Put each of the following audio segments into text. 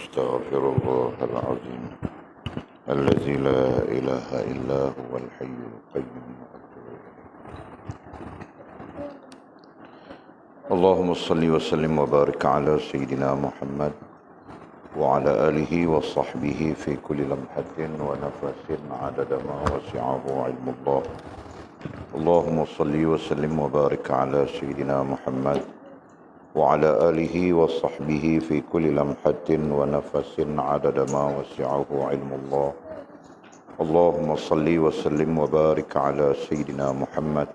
أستغفر الله العظيم الذي لا إله إلا هو الحي القيوم. اللهم صل وسلم وبارك على سيدنا محمد وعلى آله وصحبه في كل لمحة ونفس عدد ما وسعه علم الله. اللهم صل وسلم وبارك على سيدنا محمد وعلى آله وصحبه في كل لمحة ونفس عدد ما وسعه علم الله. اللهم صل وسلم وبارك على سيدنا محمد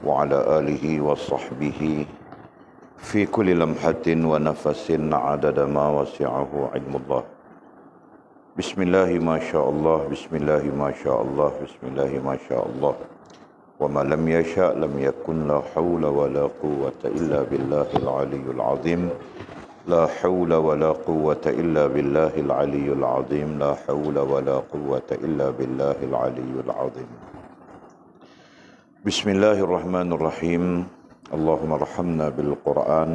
وعلى آله وصحبه في كل لمحة ونفس عدد ما وسعه علم الله. بسم الله ما شاء الله، بسم الله ما شاء الله، بسم الله ما شاء الله. وما لم يشاء لم يكن، لا حول ولا قوة إلا بالله العلي العظيم. لا حول ولا قوة إلا بالله العلي العظيم. لا حول ولا قوة إلا بالله العلي العظيم. بسم الله الرحمن الرحيم. اللهم ارحمنا بالقرآن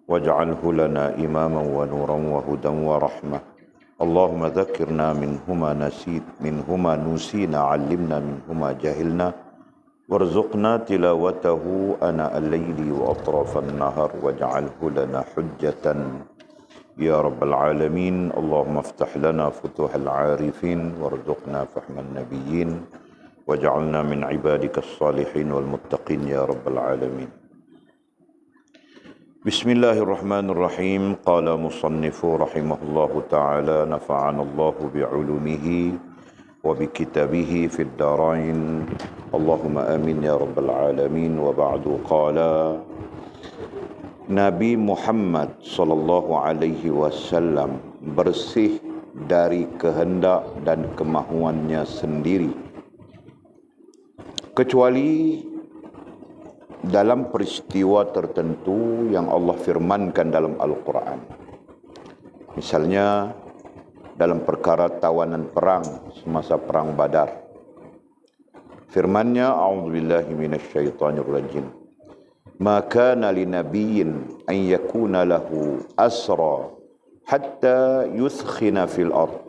واجعله لنا إماما ونورا وهدى ورحمة. اللهم ذكرنا منهما نسينا، علمنا منهما جهلنا، وارزقنا تلاوته آناء الليل وأطراف النهار، واجعله لنا حجة يا رب العالمين. اللهم افتح لنا فتوح العارفين وارزقنا فهم النبيين، واجعلنا من عبادك الصالحين والمتقين يا رب العالمين. بسم الله الرحمن الرحيم. قال مصنف رحمه الله تعالى: نفعنا الله بعلومه وبكتابه في الدارين، اللهم آمين يا رب العالمين. وبعد، قال Nabi Muhammad sallallahu alaihi wasallam bersih dari kehendak dan kemahuannya sendiri, kecuali dalam peristiwa tertentu yang Allah firmankan dalam Al-Quran. Misalnya dalam perkara tawanan perang semasa perang Badar. Firman-Nya, a'udzubillahi minasyaitonir rajim. Ma kana linabiyyin an yakuna lahu asra hatta yuthkhina fil ard.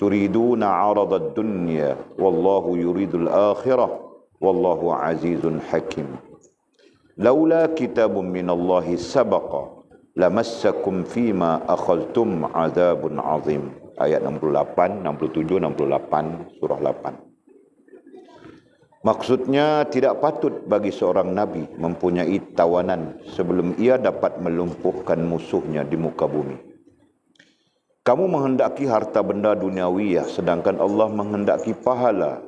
Turiduna 'arada ad-dunya wallahu yuridul akhirah wallahu 'azizun hakim. Laula kitabun minallahi sabaqa lamassakum fima akhadtum 'adzabun 'azim. Ayat 68, 67, 68 surah 8. Maksudnya, tidak patut bagi seorang nabi mempunyai tawanan sebelum ia dapat melumpuhkan musuhnya di muka bumi. Kamu menghendaki harta benda duniawiyah, sedangkan Allah menghendaki pahala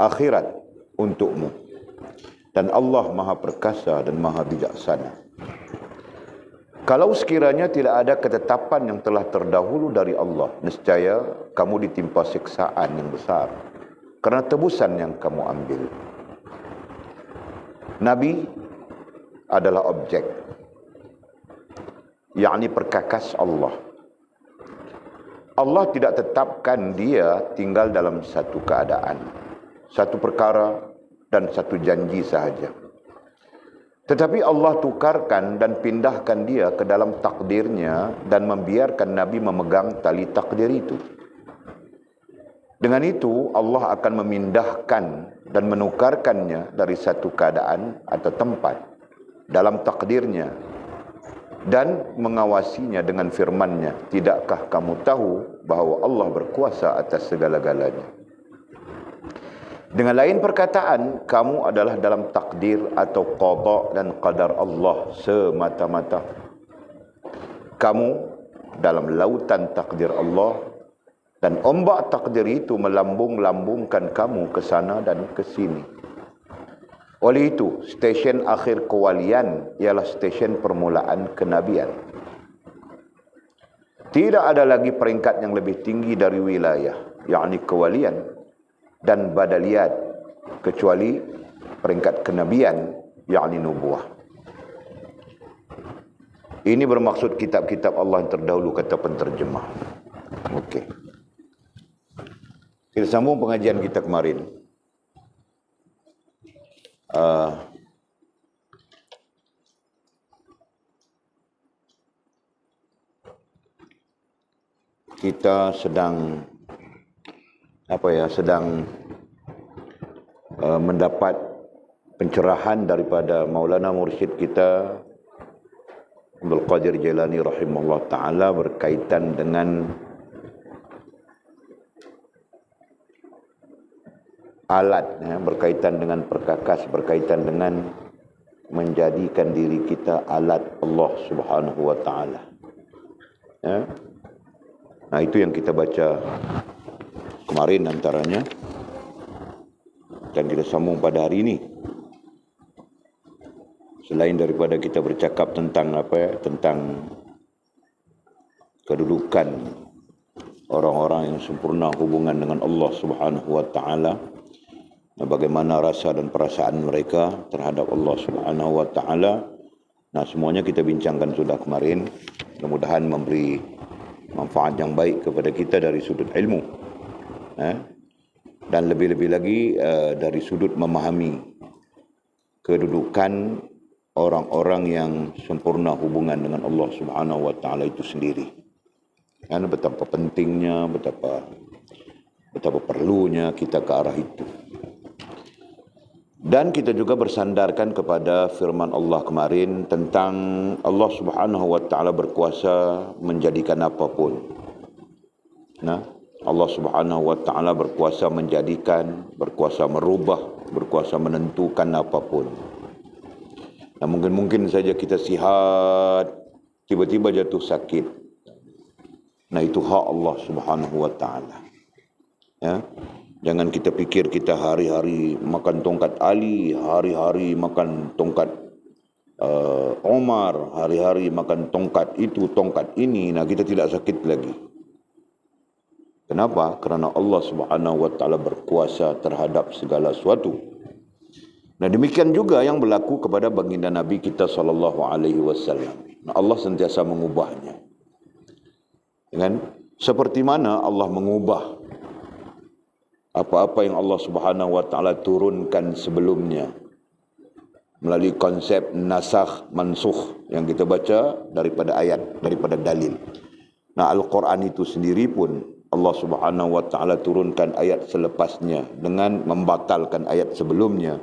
akhirat untukmu. Dan Allah Maha Perkasa dan Maha Bijaksana. Kalau sekiranya tidak ada ketetapan yang telah terdahulu dari Allah, nescaya kamu ditimpa siksaan yang besar karena tebusan yang kamu ambil. Nabi adalah objek, yakni perkakas Allah. Allah tidak tetapkan dia tinggal dalam satu keadaan, satu perkara, dan satu janji sahaja. Tetapi Allah tukarkan dan pindahkan dia ke dalam takdirnya dan membiarkan Nabi memegang tali takdir itu. Dengan itu Allah akan memindahkan dan menukarkannya dari satu keadaan atau tempat dalam takdirnya dan mengawasinya dengan firman-Nya, tidakkah kamu tahu bahawa Allah berkuasa atas segala-galanya? Dengan lain perkataan, kamu adalah dalam takdir atau qada dan qadar Allah semata-mata. Kamu dalam lautan takdir Allah, dan ombak takdir itu melambung-lambungkan kamu ke sana dan ke sini. Oleh itu, stesen akhir kewalian ialah stesen permulaan kenabian. Tidak ada lagi peringkat yang lebih tinggi dari wilayah, yakni kewalian dan badaliyat, kecuali peringkat kenabian, yakni nubuah. Ini bermaksud kitab-kitab Allah yang terdahulu, kata penterjemah. Okey. Kita sambung pengajian kita kemarin. kita sedang mendapat pencerahan daripada Maulana Mursyid kita Abdul Qadir Jailani rahimahullah ta'ala berkaitan dengan alat, berkaitan dengan perkakas, berkaitan dengan menjadikan diri kita alat Allah subhanahu wa ta'ala. Nah, itu yang kita baca kemarin antaranya, dan kita sambung pada hari ini. Selain daripada kita bercakap tentang tentang kedudukan orang-orang yang sempurna hubungan dengan Allah Subhanahu wa taala, bagaimana rasa dan perasaan mereka terhadap Allah Subhanahu wa taala. Nah, semuanya kita bincangkan sudah kemarin. Mudah-mudahan memberi manfaat yang baik kepada kita dari sudut ilmu. Dan lebih-lebih lagi dari sudut memahami kedudukan orang-orang yang sempurna hubungan dengan Allah Subhanahu wa taala itu sendiri. Dan betapa pentingnya, betapa perlunya kita ke arah itu. Dan kita juga bersandarkan kepada firman Allah kemarin tentang Allah Subhanahu wa taala berkuasa menjadikan apapun. Nah, Allah Subhanahu wa taala berkuasa menjadikan, berkuasa merubah, berkuasa menentukan apapun. Nah, mungkin saja kita sihat, tiba-tiba jatuh sakit. Nah, itu hak Allah Subhanahu wa taala. Ya. Jangan kita pikir kita hari-hari makan tongkat Ali, hari-hari makan tongkat Omar, hari-hari makan tongkat itu, tongkat ini. Nah, kita tidak sakit lagi. Kenapa? Kerana Allah Subhanahu wa taala berkuasa terhadap segala sesuatu. Nah, demikian juga yang berlaku kepada baginda Nabi kita sallallahu alaihi wasallam. Nah, Allah sentiasa mengubahnya. Kan? Seperti mana Allah mengubah apa-apa yang Allah Subhanahu wa taala turunkan sebelumnya melalui konsep nasakh mansukh yang kita baca daripada ayat, daripada dalil. Nah, Al-Quran itu sendiri pun Allah Subhanahu wa taala turunkan ayat selepasnya dengan membatalkan ayat sebelumnya.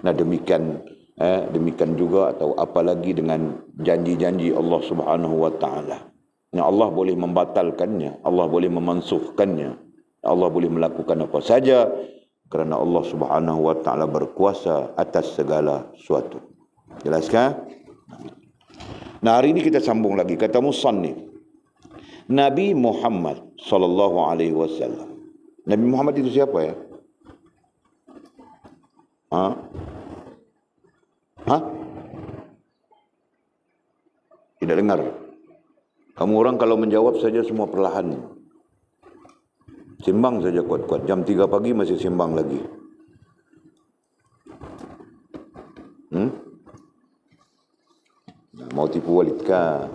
Nah, demikian juga atau apalagi dengan janji-janji Allah Subhanahu wa taala. Yang Allah boleh membatalkannya, Allah boleh memansukhkannya, Allah boleh melakukan apa saja kerana Allah Subhanahu wa taala berkuasa atas segala sesuatu. Jelaskah? Nah, hari ini kita sambung lagi kata musannif. Nabi Muhammad sallallahu alaihi wasallam. Nabi Muhammad itu siapa ya? Tidak dengar. Kamu orang kalau menjawab saja semua perlahan. Simbang saja kuat-kuat. Jam 3 pagi masih simbang lagi. Mau tipu Walid kah?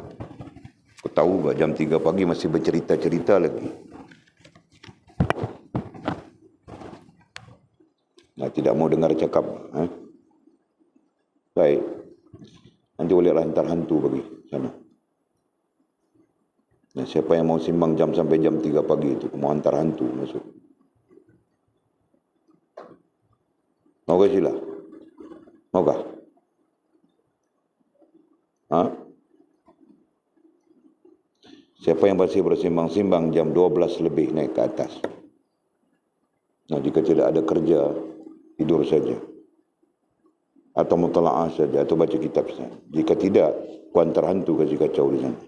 Aku tahu jam 3 pagi masih bercerita-cerita lagi. Nah, tidak mau dengar cakap. Baik. Nanti boleh hantar hantu bagi sana. Nah, siapa yang mau simbang jam sampai jam 3 pagi itu, mau hantar hantu masuk. Maukah sila? Maukah? Siapa yang masih bersimbang-simbang jam 12 lebih naik ke atas. Nah, jika tidak ada kerja, tidur saja. Atau mutalaah saja, atau baca kitab saja. Jika tidak, ku hantar hantu kasih kacau di sana.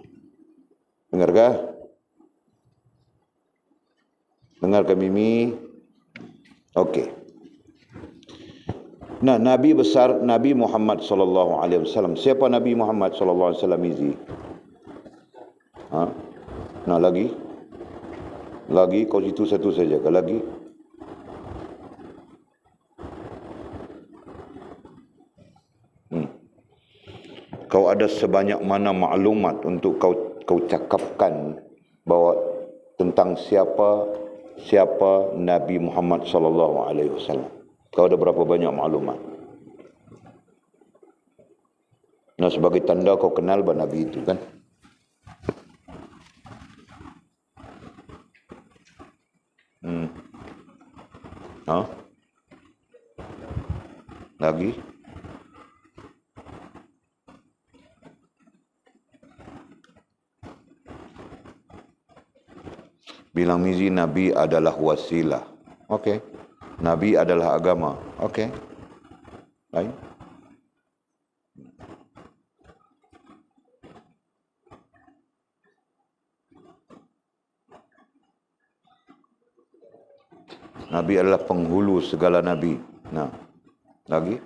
Dengarkah? Dengarkah Mimi? Okey. Nah, Nabi besar Nabi Muhammad sallallahu alaihi wasallam. Siapa Nabi Muhammad sallallahu alaihi wasallam ini? Nah, lagi kau situ satu saja ke lagi. Kau ada sebanyak mana maklumat untuk kau cakapkan bahawa tentang siapa Nabi Muhammad sallallahu alaihi wasallam. Kau ada berapa banyak maklumat? Nah, sebagai tanda kau kenal bahawa Nabi itu kan. lagi. Bilang misi Nabi adalah wasilah. Okey. Nabi adalah agama. Okey. Lain. Nabi adalah penghulu segala nabi. Nah, lagi.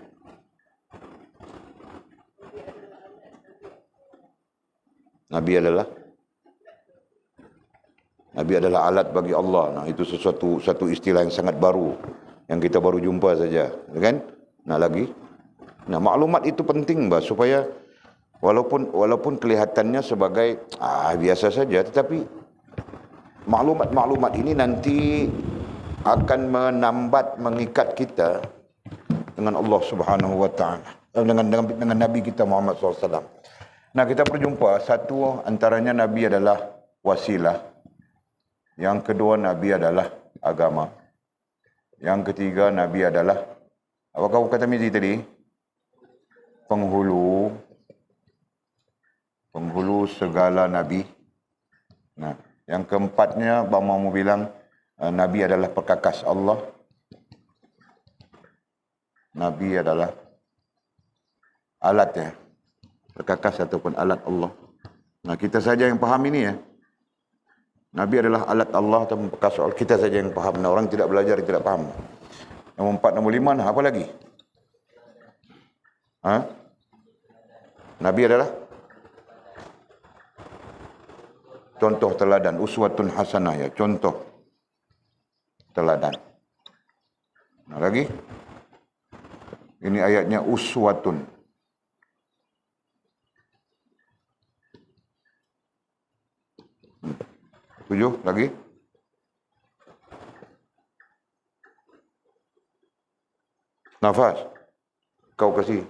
Nabi adalah alat bagi Allah. Nah, itu satu istilah yang sangat baru yang kita baru jumpa saja, kan? Nah, lagi. Nah, maklumat itu penting, bah, supaya walaupun kelihatannya sebagai biasa saja, tetapi maklumat-maklumat ini nanti akan mengikat kita dengan Allah Subhanahu wa taala, dengan Nabi kita Muhammad SAW. Nah, kita berjumpa, satu antaranya Nabi adalah wasilah. Yang kedua, Nabi adalah agama. Yang ketiga, Nabi adalah, apa kau kata Mizi tadi? Penghulu segala Nabi. Nah, yang keempatnya, Bang mau bilang, Nabi adalah perkakas Allah. Nabi adalah alat, ya. Perkakas ataupun alat Allah. Nah, kita saja yang faham ini, ya. Nabi adalah alat Allah atau perkakas Allah. Kita saja yang faham. Nah, orang tidak belajar, tidak faham. Nombor 4, nombor 5, nah, apa lagi? Nabi adalah contoh teladan, uswatun hasanah, ya, contoh teladan. Nah, lagi. Ini ayatnya uswatun. Tujuh, lagi. Nafas. Kau kasih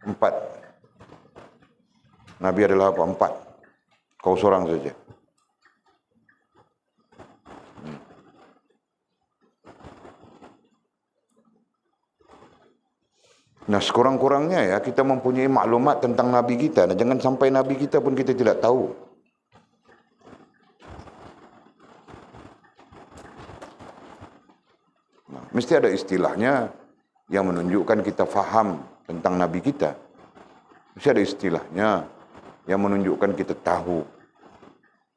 4. Nabi adalah apa? 4. Kau seorang saja. Nah, sekurang-kurangnya, ya, kita mempunyai maklumat tentang Nabi kita. Nah, jangan sampai Nabi kita pun kita tidak tahu. Nah, mesti ada istilahnya yang menunjukkan kita faham tentang Nabi kita. Mesti ada istilahnya yang menunjukkan kita tahu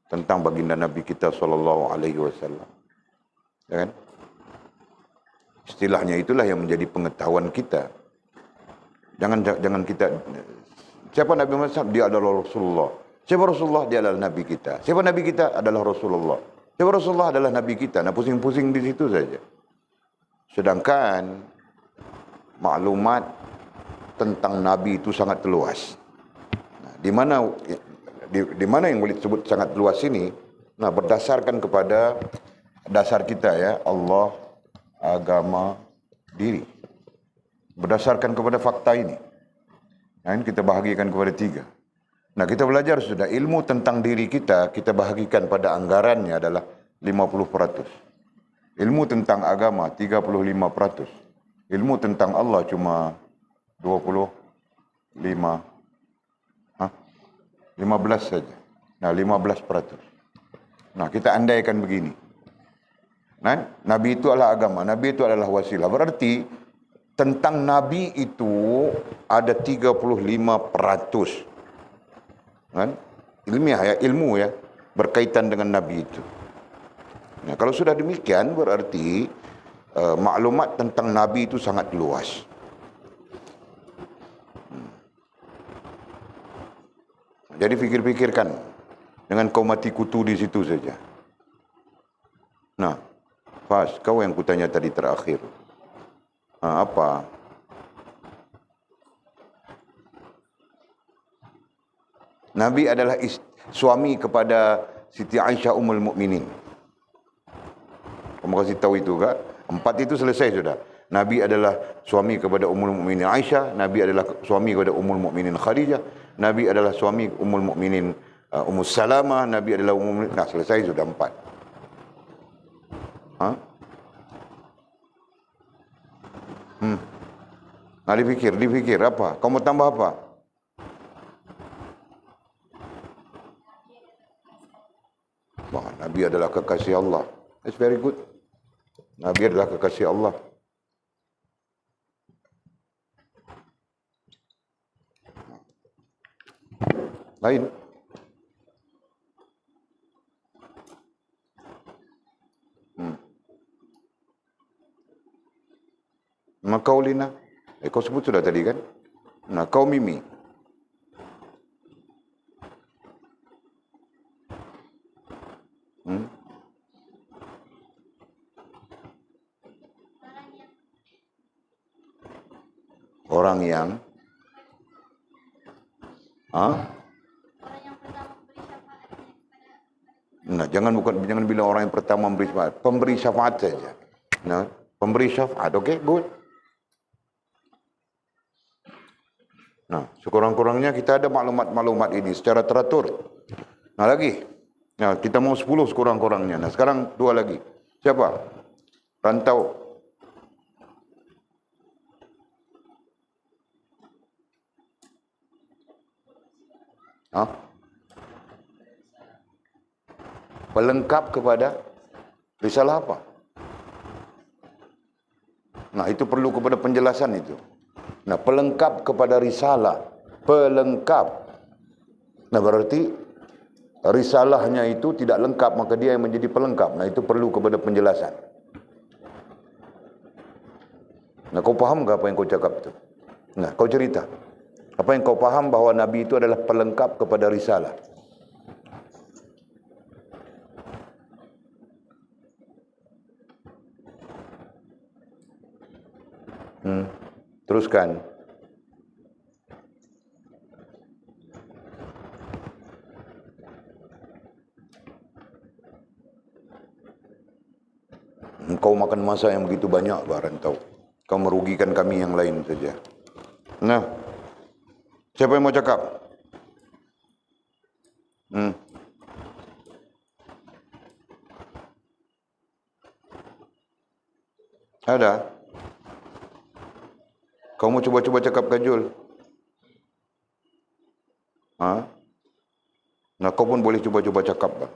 tentang baginda Nabi kita SAW. Ya kan? Istilahnya itulah yang menjadi pengetahuan kita. Jangan kita, siapa Nabi Muhammad? Dia adalah Rasulullah. Siapa Rasulullah? Dia adalah Nabi kita. Siapa Nabi kita? Adalah Rasulullah. Siapa Rasulullah? Adalah Nabi kita. Nah, pusing-pusing di situ saja. Sedangkan maklumat tentang Nabi itu sangat luas. Nah, di mana yang boleh disebut sangat luas ini? Nah, berdasarkan kepada dasar kita, ya, Allah, agama, diri. Berdasarkan kepada fakta ini. Nah, ini kita bahagikan kepada 3. Nah, kita belajar sudah ilmu tentang diri kita bahagikan pada anggarannya adalah 50%. Ilmu tentang agama 35%. Ilmu tentang Allah cuma 15 saja. Nah, 15%. Nah, kita andaikan begini. Nah, Nabi itu adalah agama, Nabi itu adalah wasilah. Berarti tentang Nabi itu ada 35%. Kan? Ilmiah, ya, ilmu, ya, berkaitan dengan Nabi itu. Nah, kalau sudah demikian berarti maklumat tentang Nabi itu sangat luas. Jadi fikir-fikirkan, dengan kau mati kutu di situ saja. Nah, Fas, kau yang kutanya tadi terakhir. Apa? Nabi adalah suami kepada Siti Aisyah Ummul Mukminin. Kamu kasih tahu itu, kak? 4 itu selesai sudah. Nabi adalah suami kepada Ummul Mukminin Aisyah, Nabi adalah suami kepada Ummul Mukminin Khadijah, Nabi adalah suami Ummul Mukminin Ummu Salamah, Nabi adalah Ummul Mukminin. Nah, selesai sudah 4. Nah, dipikir apa? Kau mau tambah apa? Wah, Nabi adalah kekasih Allah. That's very good. Nabi adalah kekasih Allah. Lain. Nah, kau Lina. Kau sebut sudah tadi kan? Nah, kau Mimi. Orang yang Nah, jangan bilang orang yang pertama memberi syafaat. Pemberi syafaat saja. Nah, pemberi syafaat, okay, good. Nah, sekurang-kurangnya kita ada maklumat-maklumat ini secara teratur. Nah, lagi. Nah, kita mau 10 sekurang-kurangnya. Nah, sekarang 2 lagi. Siapa? Rantau. Pelengkap kepada risalah apa? Nah, itu perlu kepada penjelasan itu. Nah, pelengkap kepada risalah. Pelengkap. Nah, berarti risalahnya itu tidak lengkap, maka dia yang menjadi pelengkap. Nah, itu perlu kepada penjelasan. Nah, kau faham ke apa yang kau cakap itu? Nah, kau cerita. Apa yang kau faham bahawa Nabi itu adalah pelengkap kepada risalah? Teruskan. Kau makan masa yang begitu banyak, Rantau. Kau merugikan kami yang lain saja. Nah, siapa yang mau cakap? Ada? Kau mau cuba-cuba cakap Kajul? Nah, kau pun boleh cuba-cuba cakap, bang.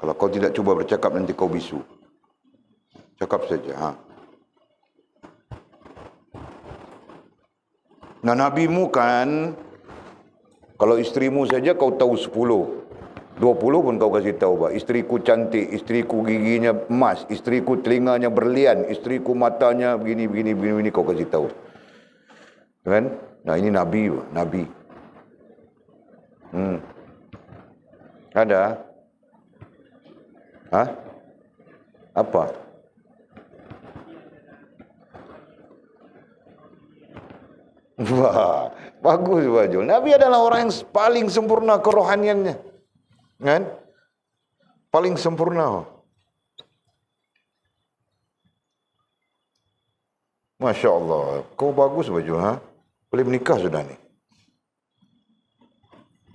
Kalau kau tidak cuba bercakap, nanti kau bisu. Cakap saja. Nah, nabimu kan, kalau istrimu saja kau tahu 10. 20 pun kau kasih tahu, bang. Istriku cantik, istriku giginya emas, istriku telinganya berlian, istriku matanya begini, kau kasih tahu. Kan? Nah, ini Nabi, bang. Nabi. Ada? Apa? Wah, bagus Bajul. Nabi adalah orang yang paling sempurna kerohaniannya. Kan? Paling sempurna. Masya Allah. Kau bagus Bajul, boleh menikah sudah nih.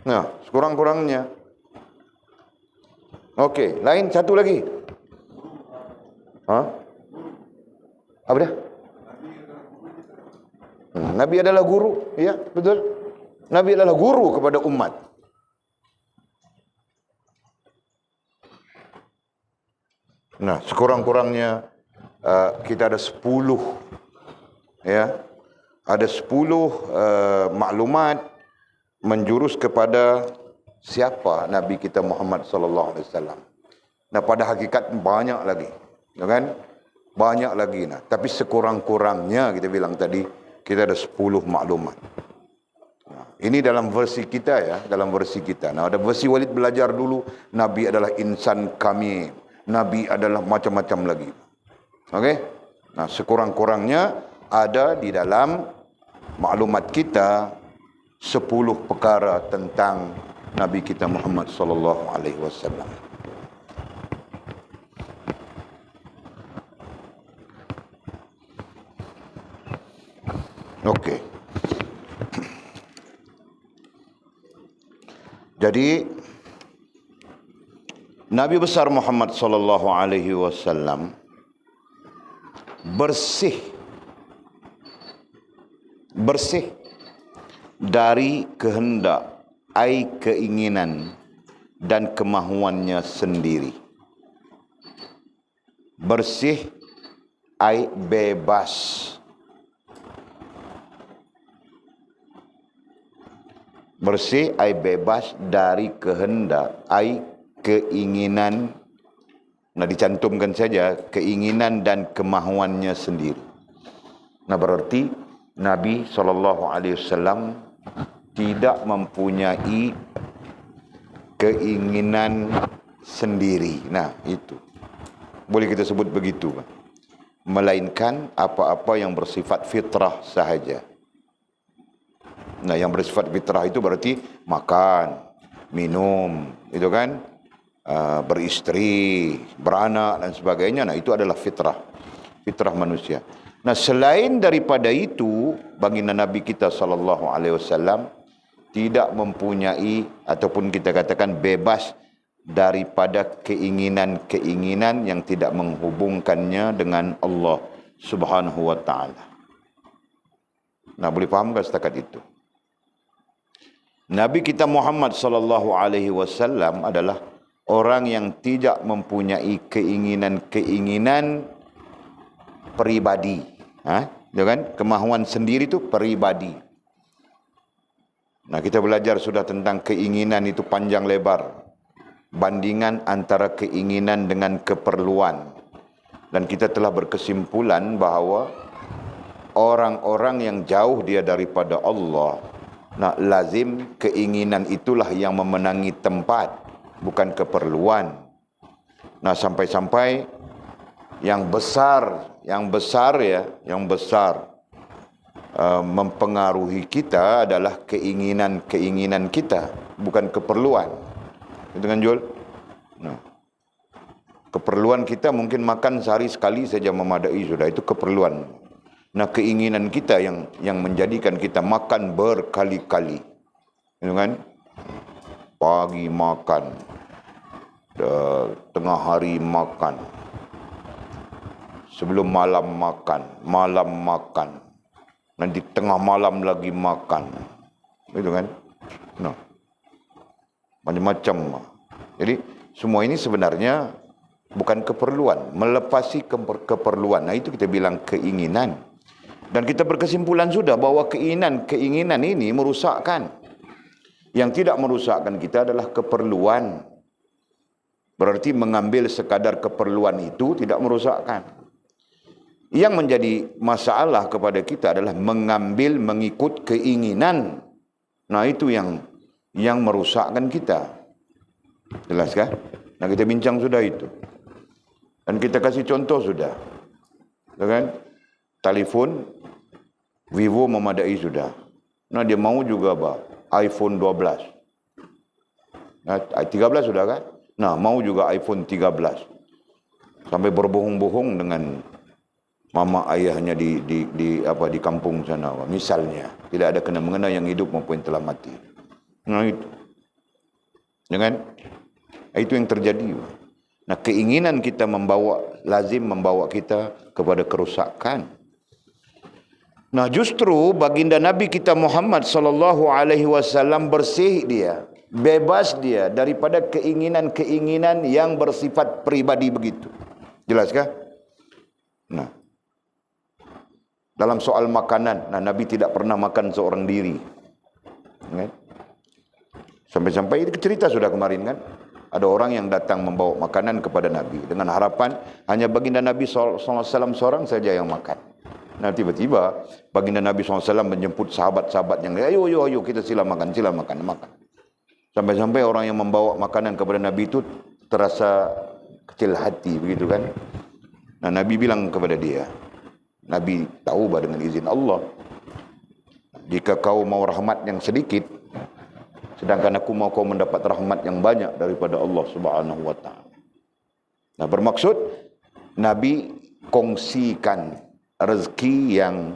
Nah, sekurang-kurangnya. Okey, lain satu lagi. Apa dah? Nabi adalah guru, ya, betul. Nabi adalah guru kepada umat. Nah, sekurang-kurangnya kita ada 10, ya, ada 10 maklumat menjurus kepada siapa Nabi kita Muhammad sallallahu alaihi wasallam. Nah, pada hakikat banyak lagi, ya kan? Banyak lagi. Nah, tapi sekurang-kurangnya kita bilang tadi kita ada 10 maklumat. Nah, ini dalam versi kita, ya, dalam versi kita. Nah, ada versi Walid belajar dulu, Nabi adalah insan kami. Nabi adalah macam-macam lagi. Okey? Nah, sekurang-kurangnya ada di dalam maklumat kita 10 perkara tentang Nabi kita Muhammad sallallahu alaihi wasallam. Okey. Jadi Nabi besar Muhammad sallallahu alaihi wasallam bersih bersih dari kehendak, keinginan dan kemahuannya sendiri. Bersih, bebas. Bersih, bebas dari kehendak, keinginan. Nah, dicantumkan saja keinginan dan kemahuannya sendiri. Nah, berarti Nabi SAW tidak mempunyai keinginan sendiri. Nah, itu boleh kita sebut begitu, melainkan apa-apa yang bersifat fitrah sahaja. Nah, yang bersifat fitrah itu berarti makan, minum, itu kan, beristri, beranak dan sebagainya. Nah, itu adalah fitrah manusia. Nah, selain daripada itu, baginda Nabi kita SAW tidak mempunyai, ataupun kita katakan bebas daripada keinginan-keinginan yang tidak menghubungkannya dengan Allah Subhanahu wa ta'ala. Nah, boleh fahamkan setakat itu? Nabi kita Muhammad SAW adalah orang yang tidak mempunyai keinginan-keinginan pribadi. Kan? Kemahuan sendiri itu pribadi. Nah, kita belajar sudah tentang keinginan itu panjang lebar. Bandingan antara keinginan dengan keperluan. Dan kita telah berkesimpulan bahawa orang-orang yang jauh dia daripada Allah, nah, lazim keinginan itulah yang memenangi tempat, bukan keperluan. Nah, sampai-sampai yang besar mempengaruhi kita adalah keinginan-keinginan kita, bukan keperluan. Itu kan, Jul? Nah, keperluan kita mungkin makan sehari sekali saja memadai, sudah itu keperluan. Nah, keinginan kita yang menjadikan kita makan berkali-kali. Itu kan? Pagi makan, tengah hari makan, sebelum malam makan, nanti tengah malam lagi makan. Itu kan? Nah, macam-macam. Jadi semua ini sebenarnya bukan keperluan, melepasi keperluan. Nah, itu kita bilang keinginan. Dan kita berkesimpulan sudah bahawa keinginan ini merusakkan. Yang tidak merusakkan kita adalah keperluan. Berarti mengambil sekadar keperluan itu tidak merusakkan. Yang menjadi masalah kepada kita adalah mengikut keinginan. Nah, itu yang merusakkan kita. Jelas kan? Nah, kita bincang sudah itu. Dan kita kasih contoh sudah. Kan? Telefon Vivo memadai sudah. Nah, dia mau juga iPhone 12. Nah, 13 sudah kan? Nah, mau juga iPhone 13. Sampai berbohong-bohong dengan mama ayahnya di kampung sana, misalnya. Tidak ada kena-mengena yang hidup maupun yang telah mati. Nah, itu. Jangan? Itu yang terjadi. Nah, keinginan kita lazim membawa kita kepada kerusakan. Nah, justru baginda Nabi kita Muhammad SAW bersih dia, bebas dia daripada keinginan-keinginan yang bersifat pribadi begitu. Jelaskah? Nah, dalam soal makanan, nah, Nabi tidak pernah makan seorang diri. Sampai-sampai itu cerita sudah kemarin kan? Ada orang yang datang membawa makanan kepada Nabi dengan harapan hanya baginda Nabi SAW seorang saja yang makan. Nah, tiba-tiba baginda Nabi SAW menjemput sahabat-sahabat yang ayo kita sila makan. Sampai-sampai orang yang membawa makanan kepada Nabi itu terasa kecil hati begitu kan. Nah, Nabi bilang kepada dia, Nabi tahu dengan izin Allah, jika kau mau rahmat yang sedikit, sedangkan aku mau kau mendapat rahmat yang banyak daripada Allah Subhanahu wa ta'ala. Nah, bermaksud Nabi kongsikan rezeki yang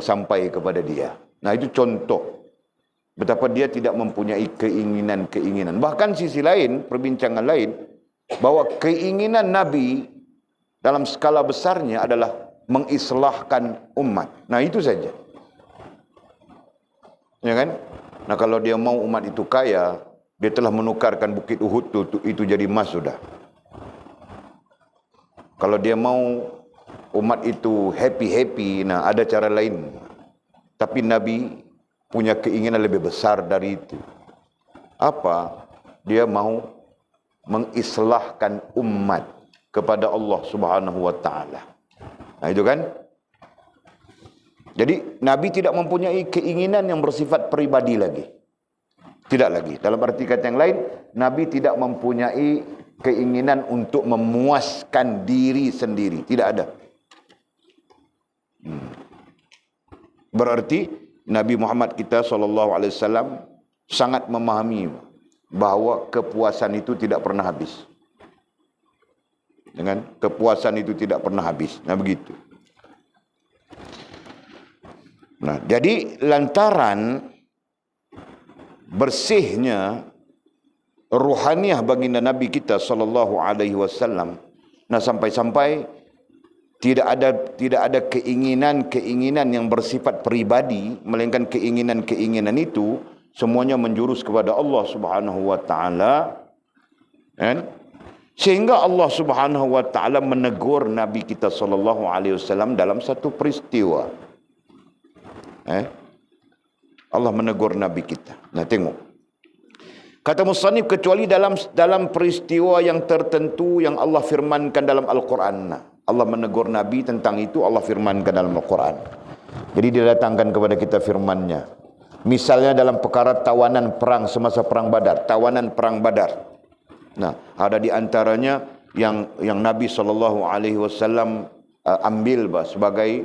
sampai kepada dia. Nah, itu contoh betapa dia tidak mempunyai keinginan-keinginan. Bahkan sisi lain, perbincangan lain, bahwa keinginan Nabi dalam skala besarnya adalah mengislahkan umat. Nah, itu saja. Ya kan? Nah, kalau dia mau umat itu kaya, dia telah menukarkan Bukit Uhud itu jadi emas sudah. Kalau dia mau umat itu happy-happy, nah ada cara lain. Tapi Nabi punya keinginan lebih besar dari itu. Apa? Dia mau mengislahkan umat kepada Allah Subhanahu wa taala. Nah, itu kan? Jadi Nabi tidak mempunyai keinginan yang bersifat pribadi lagi. Tidak lagi. Dalam arti kata yang lain, Nabi tidak mempunyai keinginan untuk memuaskan diri sendiri. Tidak ada. Berarti Nabi Muhammad kita SAW sangat memahami bahawa kepuasan itu tidak pernah habis. Dengan kepuasan itu tidak pernah habis. Nah, begitu. Nah, jadi lantaran bersihnya ruhaniah baginda Nabi kita SAW, nah sampai-sampai tidak ada keinginan yang bersifat pribadi, melainkan keinginan itu semuanya menjurus kepada Allah Subhanahu wa taala. Kan? Sehingga Allah Subhanahu wa taala menegur Nabi kita SAW dalam satu peristiwa. Allah menegur Nabi kita. Nah, tengok. Kata musannif, kecuali dalam peristiwa yang tertentu yang Allah firmankan dalam Al-Quran. Nah, Allah menegur Nabi tentang itu, Allah firmankan dalam Al-Quran. Jadi dia datangkan kepada kita firmannya. Misalnya dalam perkara tawanan perang semasa perang Badar, tawanan perang Badar. Nah, ada di antaranya yang Nabi SAW ambil sebagai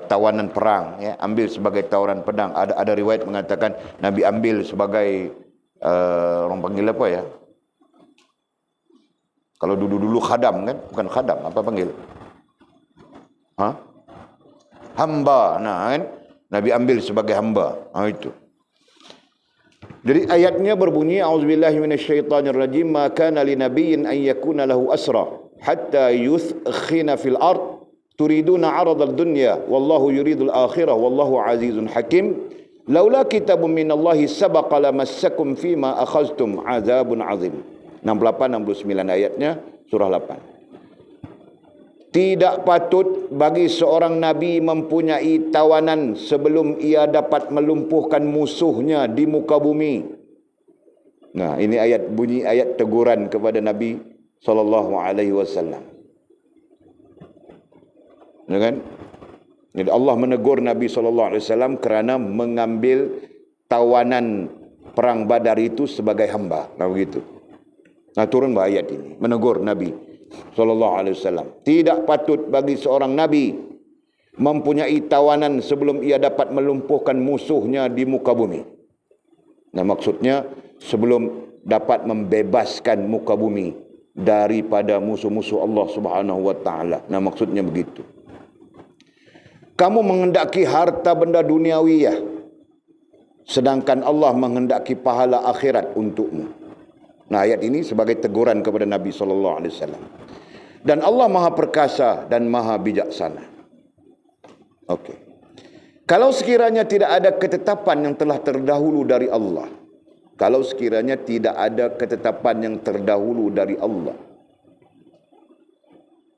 tawanan perang, ya, ambil sebagai tawanan pedang. Ada riwayat mengatakan Nabi ambil sebagai orang panggil apa ya? Kalau dulu khadam kan, bukan khadam, apa panggil? Hamba. Nah, kan? Nabi ambil sebagai hamba. Itu. Jadi ayatnya berbunyi, auzubillahi minasyaitonirrajim, ma kana linabiyyin an yakuna lahu asra hatta yuthkhina fil ard turiduna 'aradad dunya wallahu yuridul akhirah wallahu azizun hakim laula kitabun minallahi sabaqa lamassakum fima akhadhtum 'adzabun 'adzim. 68 69 ayatnya surah 8. Tidak patut bagi seorang nabi mempunyai tawanan sebelum ia dapat melumpuhkan musuhnya di muka bumi. Nah, ini bunyi ayat teguran kepada Nabi SAW. Ya kan? Jadi Allah menegur Nabi SAW kerana mengambil tawanan perang Badar itu sebagai hamba. Nah, begitu. Nah, turun ayat ini menegur Nabi SAW. Tidak patut bagi seorang Nabi mempunyai tawanan sebelum ia dapat melumpuhkan musuhnya di muka bumi. Nah, maksudnya sebelum dapat membebaskan muka bumi daripada musuh-musuh Allah Subhanahu wa taala. Nah, maksudnya begitu. Kamu menghendaki harta benda duniawiyah, sedangkan Allah menghendaki pahala akhirat untukmu. Nah, ayat ini sebagai teguran kepada Nabi SAW. Dan Allah Maha Perkasa dan Maha Bijaksana. Okey. Kalau sekiranya tidak ada ketetapan yang telah terdahulu dari Allah, kalau sekiranya tidak ada ketetapan yang terdahulu dari Allah,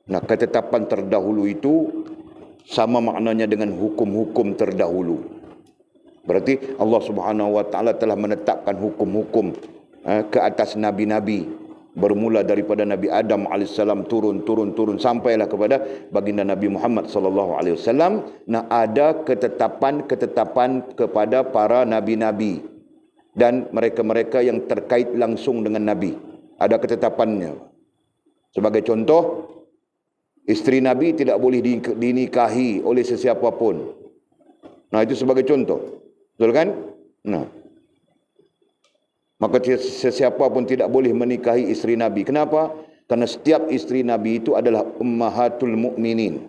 nah, ketetapan terdahulu itu sama maknanya dengan hukum-hukum terdahulu. Berarti Allah Subhanahu wa taala telah menetapkan hukum-hukum ke atas nabi-nabi, bermula daripada Nabi Adam alaihissalam turun sampailah kepada baginda Nabi Muhammad sallallahu alaihi wasallam. Nah, ada ketetapan kepada para nabi-nabi dan mereka-mereka yang terkait langsung dengan nabi. Ada ketetapannya. Sebagai contoh, isteri Nabi tidak boleh dinikahi oleh sesiapa pun. Nah, itu sebagai contoh. Betul kan? Nah, maka sesiapa pun tidak boleh menikahi isteri Nabi. Kenapa? Karena setiap isteri Nabi itu adalah ummahatul mukminin.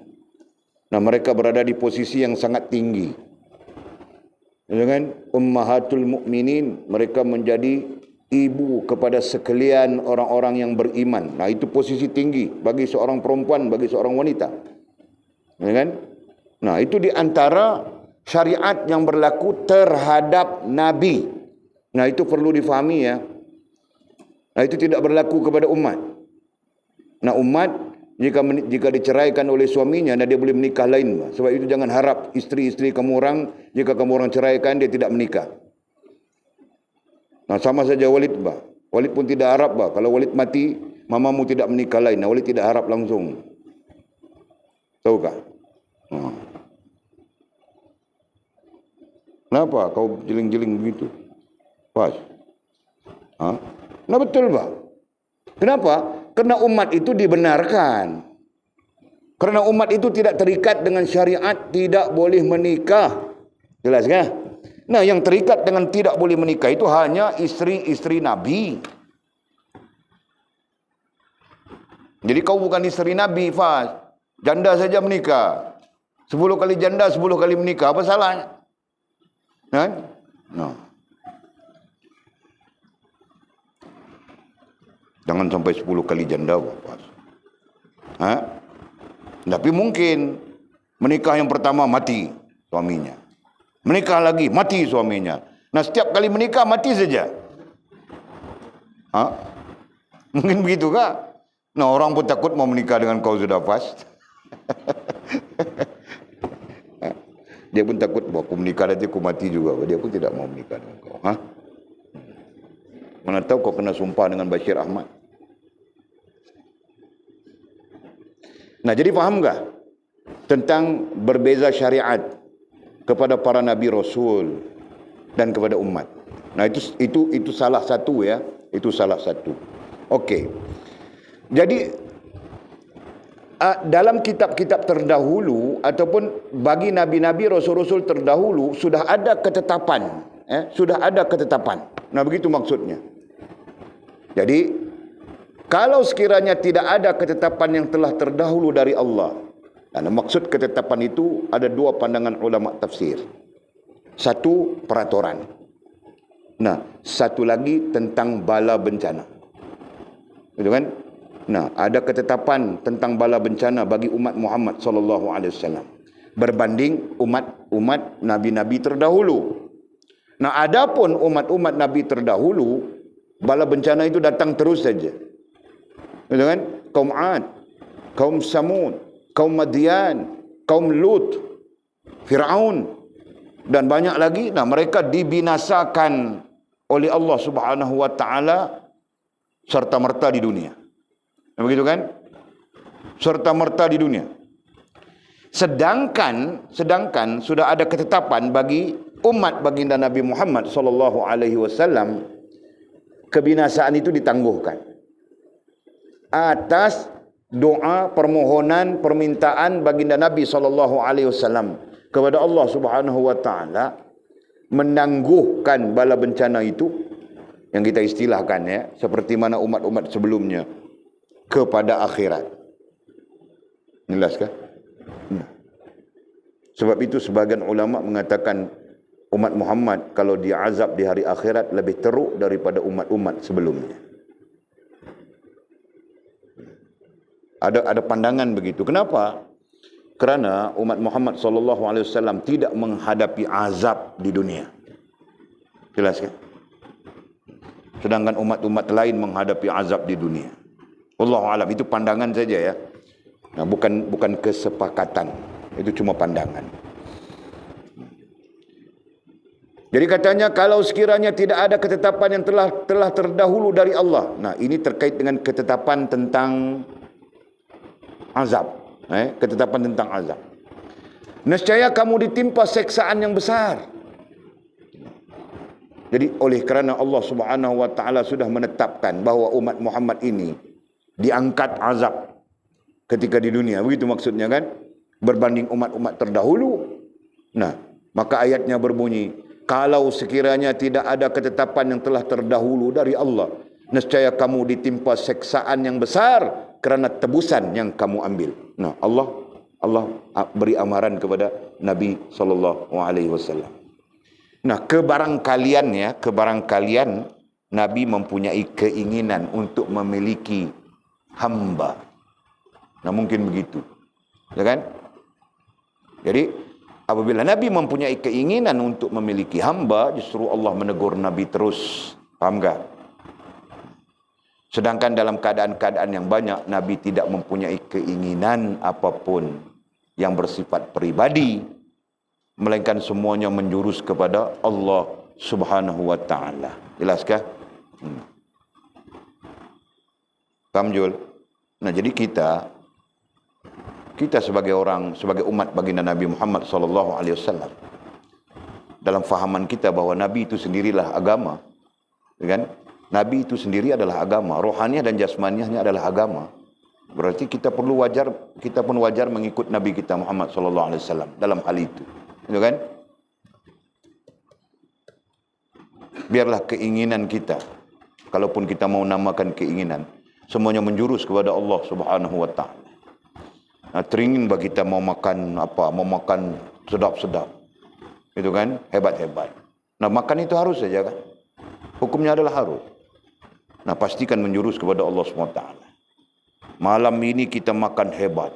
Nah, mereka berada di posisi yang sangat tinggi. Dengan ummahatul mukminin, mereka menjadi ibu kepada sekalian orang-orang yang beriman. Nah, itu posisi tinggi bagi seorang perempuan, bagi seorang wanita. Ya kan? Nah, itu di antara syariat yang berlaku terhadap Nabi. Nah, itu perlu difahami ya. Nah, itu tidak berlaku kepada umat. Nah, umat jika diceraikan oleh suaminya, nah dia boleh menikah lain. Sebab itu jangan harap isteri-isteri kamu orang, jika kamu orang ceraikan, dia tidak menikah. Nah, sama saja Walid, bah. Walid pun tidak harap, bah. Kalau Walid mati, mamamu tidak menikah lain. Nah, Walid tidak harap langsung. Tahukah? Kenapa kau jeling-jeling begitu? Pas. Nah, betul, bah. Kenapa? Karena umat itu dibenarkan. Karena umat itu tidak terikat dengan syariat, tidak boleh menikah. Jelas kan? Nah, yang terikat dengan tidak boleh menikah itu hanya isteri-isteri Nabi. Jadi kau bukan isteri Nabi, Fas. Janda saja menikah. 10 kali janda, 10 kali menikah. Apa salahnya? Kan? No. Jangan sampai 10 kali janda, Fas. Tapi mungkin menikah yang pertama mati suaminya. Menikah lagi mati suaminya. Nah, setiap kali menikah mati saja. Mungkin begitu kah? Nah, orang pun takut mau menikah dengan kau sudah pas. Dia pun takut, bahwa aku menikah nanti aku mati juga. Dia pun tidak mau menikah dengan kau. Mana tahu kau kena sumpah dengan Bashir Ahmad. Nah, jadi faham tak tentang berbeza syariat kepada para nabi rasul dan kepada umat? Nah, itu salah satu ya, itu salah satu. Okey. Jadi dalam kitab-kitab terdahulu ataupun bagi nabi-nabi rasul-rasul terdahulu sudah ada ketetapan, sudah ada ketetapan. Nah, begitu maksudnya. Jadi kalau sekiranya tidak ada ketetapan yang telah terdahulu dari Allah, dan maksud ketetapan itu ada dua pandangan ulama tafsir. Satu, peraturan. Nah, satu lagi tentang bala bencana. Betul kan? Nah, ada ketetapan tentang bala bencana bagi umat Muhammad sallallahu alaihi wasallam berbanding umat nabi-nabi terdahulu. Nah, adapun umat-umat nabi terdahulu, bala bencana itu datang terus saja. Betul kan? Kaum Ad, kaum Samud, kaum Madian, kaum Lut, Fir'aun dan banyak lagi. Nah, mereka dibinasakan oleh Allah Subhanahu wa taala serta merta di dunia. Nah, begitu kan? Serta merta di dunia. Sedangkan sudah ada ketetapan bagi umat baginda Nabi Muhammad sallallahu alaihi wasallam, kebinasaan itu ditangguhkan atas doa, permohonan, permintaan baginda Nabi sallallahu alaihi wasallam kepada Allah Subhanahu wa taala menangguhkan bala bencana itu yang kita istilahkan ya, seperti mana umat-umat sebelumnya kepada akhirat. Jelas kah? Sebab itu sebagian ulama mengatakan umat Muhammad kalau diazab di hari akhirat lebih teruk daripada umat-umat sebelumnya. Ada pandangan begitu. Kenapa? Kerana umat Muhammad SAW tidak menghadapi azab di dunia. Jelas kan? Sedangkan umat-umat lain menghadapi azab di dunia. Wallahu a'lam, itu pandangan saja ya. Nah, bukan kesepakatan. Itu cuma pandangan. Jadi katanya kalau sekiranya tidak ada ketetapan yang telah terdahulu dari Allah. Nah, ini terkait dengan ketetapan tentang azab, ketetapan tentang azab. Nescaya kamu ditimpa seksaan yang besar. Jadi oleh kerana Allah Subhanahu wa taala sudah menetapkan bahawa umat Muhammad ini diangkat azab ketika di dunia. Begitu maksudnya kan? Berbanding umat-umat terdahulu. Nah, maka ayatnya berbunyi, kalau sekiranya tidak ada ketetapan yang telah terdahulu dari Allah, nescaya kamu ditimpa seksaan yang besar kerana tebusan yang kamu ambil. Nah, Allah beri amaran kepada Nabi sallallahu alaihi wasallam. Nah, kebarangkalian Nabi mempunyai keinginan untuk memiliki hamba. Nah, mungkin begitu. Ya kan? Jadi apabila Nabi mempunyai keinginan untuk memiliki hamba, justru Allah menegur Nabi terus. Faham tak? Sedangkan dalam keadaan-keadaan yang banyak, Nabi tidak mempunyai keinginan apapun yang bersifat pribadi, melainkan semuanya menjurus kepada Allah Subhanahu wa ta'ala. Jelaskah? Faham, Jul? Nah, jadi kita sebagai orang, sebagai umat baginda Nabi Muhammad SAW, dalam fahaman kita bahawa Nabi itu sendirilah agama, kan? Nabi itu sendiri adalah agama, rohaniah dan jasmaniahnya adalah agama. Berarti kita pun wajar mengikut Nabi kita Muhammad SAW dalam hal itu, kan? Biarlah keinginan kita, kalaupun kita mau namakan keinginan, semuanya menjurus kepada Allah Subhanahu wa ta'ala. Nah, teringin bagi kita mau makan apa, mau makan sedap-sedap, itu kan, hebat-hebat. Nah, makan itu harus saja kan, hukumnya adalah harus. Nah, pastikan menjurus kepada Allah SWT. Malam ini kita makan hebat.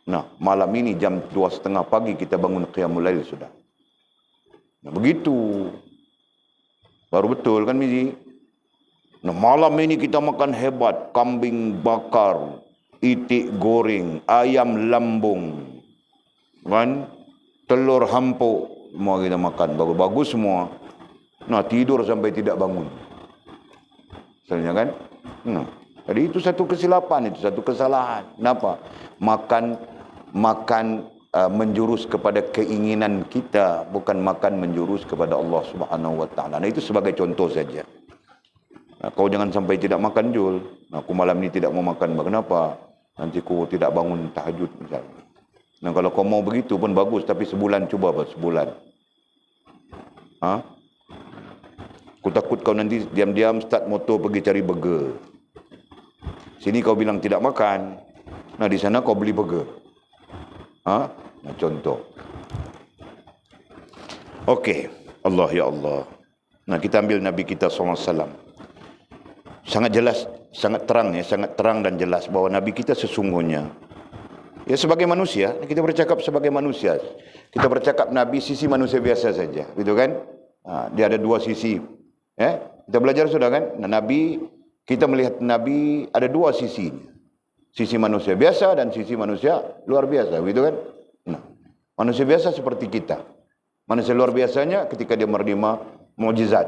Nah, malam ini jam 2:30 pagi kita bangun qiyamul lail sudah. Nah, begitu. Baru betul kan, Mizi? Nah, malam ini kita makan hebat. Kambing bakar, itik goreng, ayam lambung, kan? Telur hampuk, semua kita makan. Bagus-bagus semua. Nah, tidur sampai tidak bangun. Misalnya kan? Nah, jadi itu satu kesilapan, itu satu kesalahan. Kenapa? Makan menjurus kepada keinginan kita, bukan makan menjurus kepada Allah Subhanahu wa ta'ala. Nah, itu sebagai contoh saja. Nah, kau jangan sampai tidak makan, Jul. Nah, aku malam ini tidak mau makan. Kenapa? Nanti aku tidak bangun tahajud misalnya. Nah, kalau kau mau begitu pun bagus, tapi sebulan coba apa? Sebulan. Aku takut kau nanti diam-diam start motor pergi cari burger. Sini kau bilang tidak makan. Nah, di sana kau beli burger. Nah, contoh. Okey. Allah ya Allah. Nah, kita ambil Nabi kita SAW. Sangat jelas, sangat terang dan jelas bahawa Nabi kita sesungguhnya, ya, sebagai manusia, kita bercakap sebagai manusia. Kita bercakap Nabi sisi manusia biasa saja, gitu kan? Dia ada dua sisi. Kita belajar sudah kan? Nah, Nabi, kita melihat Nabi ada dua sisi. Sisi manusia biasa dan sisi manusia luar biasa, gitu kan? Nah, manusia biasa seperti kita. Manusia luar biasanya ketika dia menerima mukjizat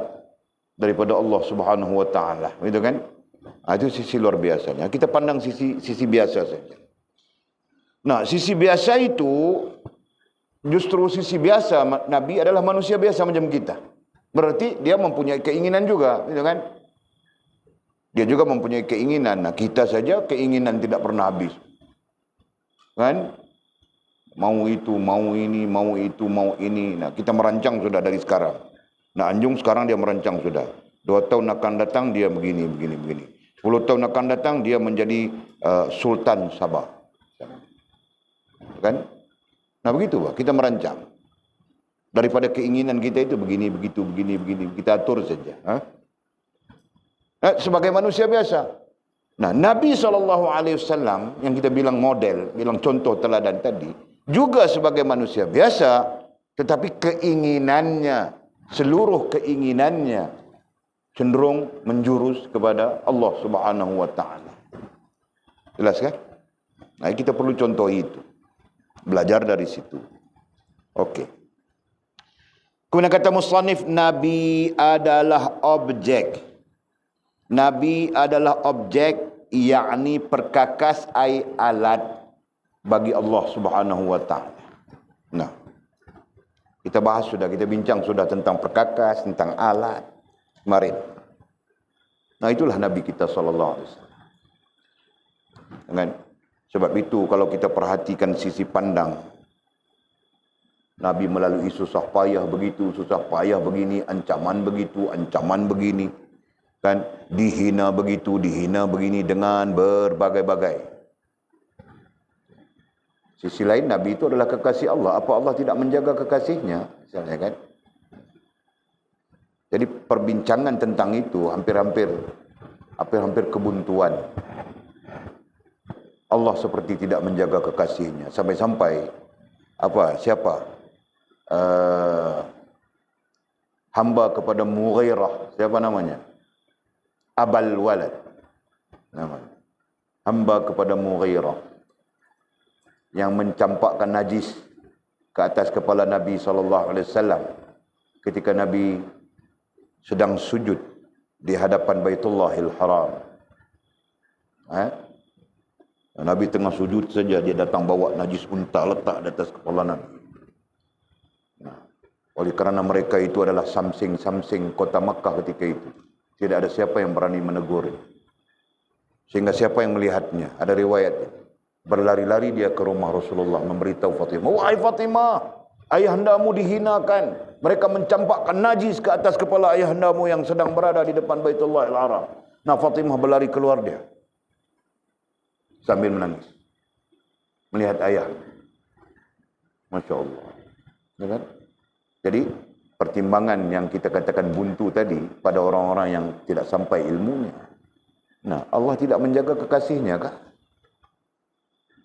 daripada Allah Subhanahu wa ta'ala, gitu kan? Itu sisi luar biasanya. Kita pandang sisi biasa saja. Nah, sisi biasa itu, justru sisi biasa Nabi adalah manusia biasa macam kita. Berarti dia mempunyai keinginan juga, gitu kan? Dia juga mempunyai keinginan. Nah, kita saja keinginan tidak pernah habis. Kan? Mau itu, mau ini, mau itu, mau ini. Nah, kita merancang sudah dari sekarang. Nah, Anjung sekarang dia merancang sudah. 2 tahun akan datang dia begini. 10 tahun akan datang dia menjadi Sultan Sabah. Kan? Nah, begitu Pak, kita merancang. Daripada keinginan kita itu begini, begitu, begini, kita atur saja. Nah, sebagai manusia biasa. Nah, Nabi SAW yang kita bilang model, bilang contoh teladan tadi, juga sebagai manusia biasa, tetapi keinginannya, seluruh keinginannya cenderung menjurus kepada Allah Subhanahu wa ta'ala. Jelas kan? Nah, kita perlu contoh itu. Belajar dari situ. Okey. Kemudian kata musannif, Nabi adalah objek. Nabi adalah objek, yakni perkakas alat bagi Allah Subhanahu wa ta'ala. Nah, kita bahas sudah, kita bincang sudah tentang perkakas, tentang alat kemarin. Nah, itulah Nabi kita sallallahu alaihi wasallam. Dengan sebab itu kalau kita perhatikan sisi pandang Nabi melalui susah payah begitu, susah payah begini, ancaman begitu, ancaman begini, kan, dihina begitu, dihina begini dengan berbagai-bagai. Sisi lain Nabi itu adalah kekasih Allah. Apa Allah tidak menjaga kekasihnya? Misalnya kan. Jadi perbincangan tentang itu hampir-hampir kebuntuan. Allah seperti tidak menjaga kekasihnya. Sampai-sampai Siapa? Hamba kepada Mughirah. Siapa namanya? Abal Walad. Namanya. Hamba kepada Mughirah. Yang mencampakkan najis ke atas kepala Nabi SAW ketika Nabi sedang sujud di hadapan Baitullahil Haram. Nabi tengah sujud saja, dia datang bawa najis unta letak di atas kepala Nabi. Oleh kerana mereka itu adalah samsing-samsing kota Makkah ketika itu, tidak ada siapa yang berani menegur. Sehingga siapa yang melihatnya, ada riwayat, berlari-lari dia ke rumah Rasulullah memberitahu Fatimah, "Wahai Fatimah, ayahandamu dihinakan. Mereka mencampakkan najis ke atas kepala ayahandamu yang sedang berada di depan Baitullahil Haram." Nah, Fatimah berlari keluar dia sambil menangis melihat ayah. Masya Allah. Ya kan? Jadi pertimbangan yang kita katakan buntu tadi pada orang-orang yang tidak sampai ilmunya. Nah, Allah tidak menjaga kekasihnya kah?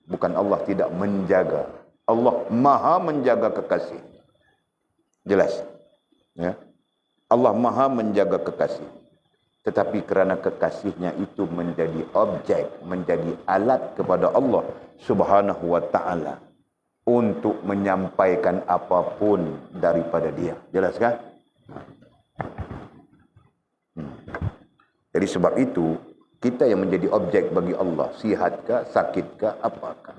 Bukan Allah tidak menjaga. Allah maha menjaga kekasih. Jelas. Ya. Allah maha menjaga kekasih. Tetapi kerana kekasihnya itu menjadi objek, menjadi alat kepada Allah Subhanahu wa ta'ala untuk menyampaikan apapun daripada dia. Jelas kan? Jadi sebab itu, kita yang menjadi objek bagi Allah, sihatkah, sakitkah, apakah.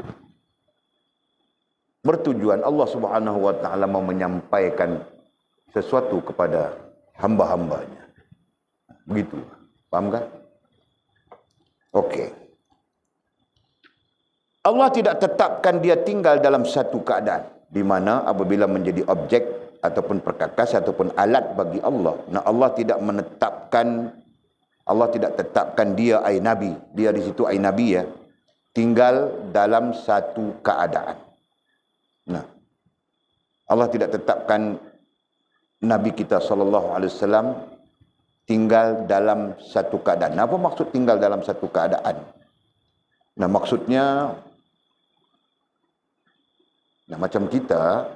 Bertujuan Allah Subhanahu wa ta'ala mau menyampaikan sesuatu kepada hamba-hambanya. Begitu. Faham kan? Okey. Allah tidak tetapkan dia tinggal dalam satu keadaan di mana apabila menjadi objek ataupun perkakas ataupun alat bagi Allah. Nah, Allah tidak tetapkan dia ai nabi. Dia di situ ai nabi ya. Tinggal dalam satu keadaan. Nah, Allah tidak tetapkan Nabi kita SAW tinggal dalam satu keadaan. Apa maksud tinggal dalam satu keadaan? Nah, maksudnya macam kita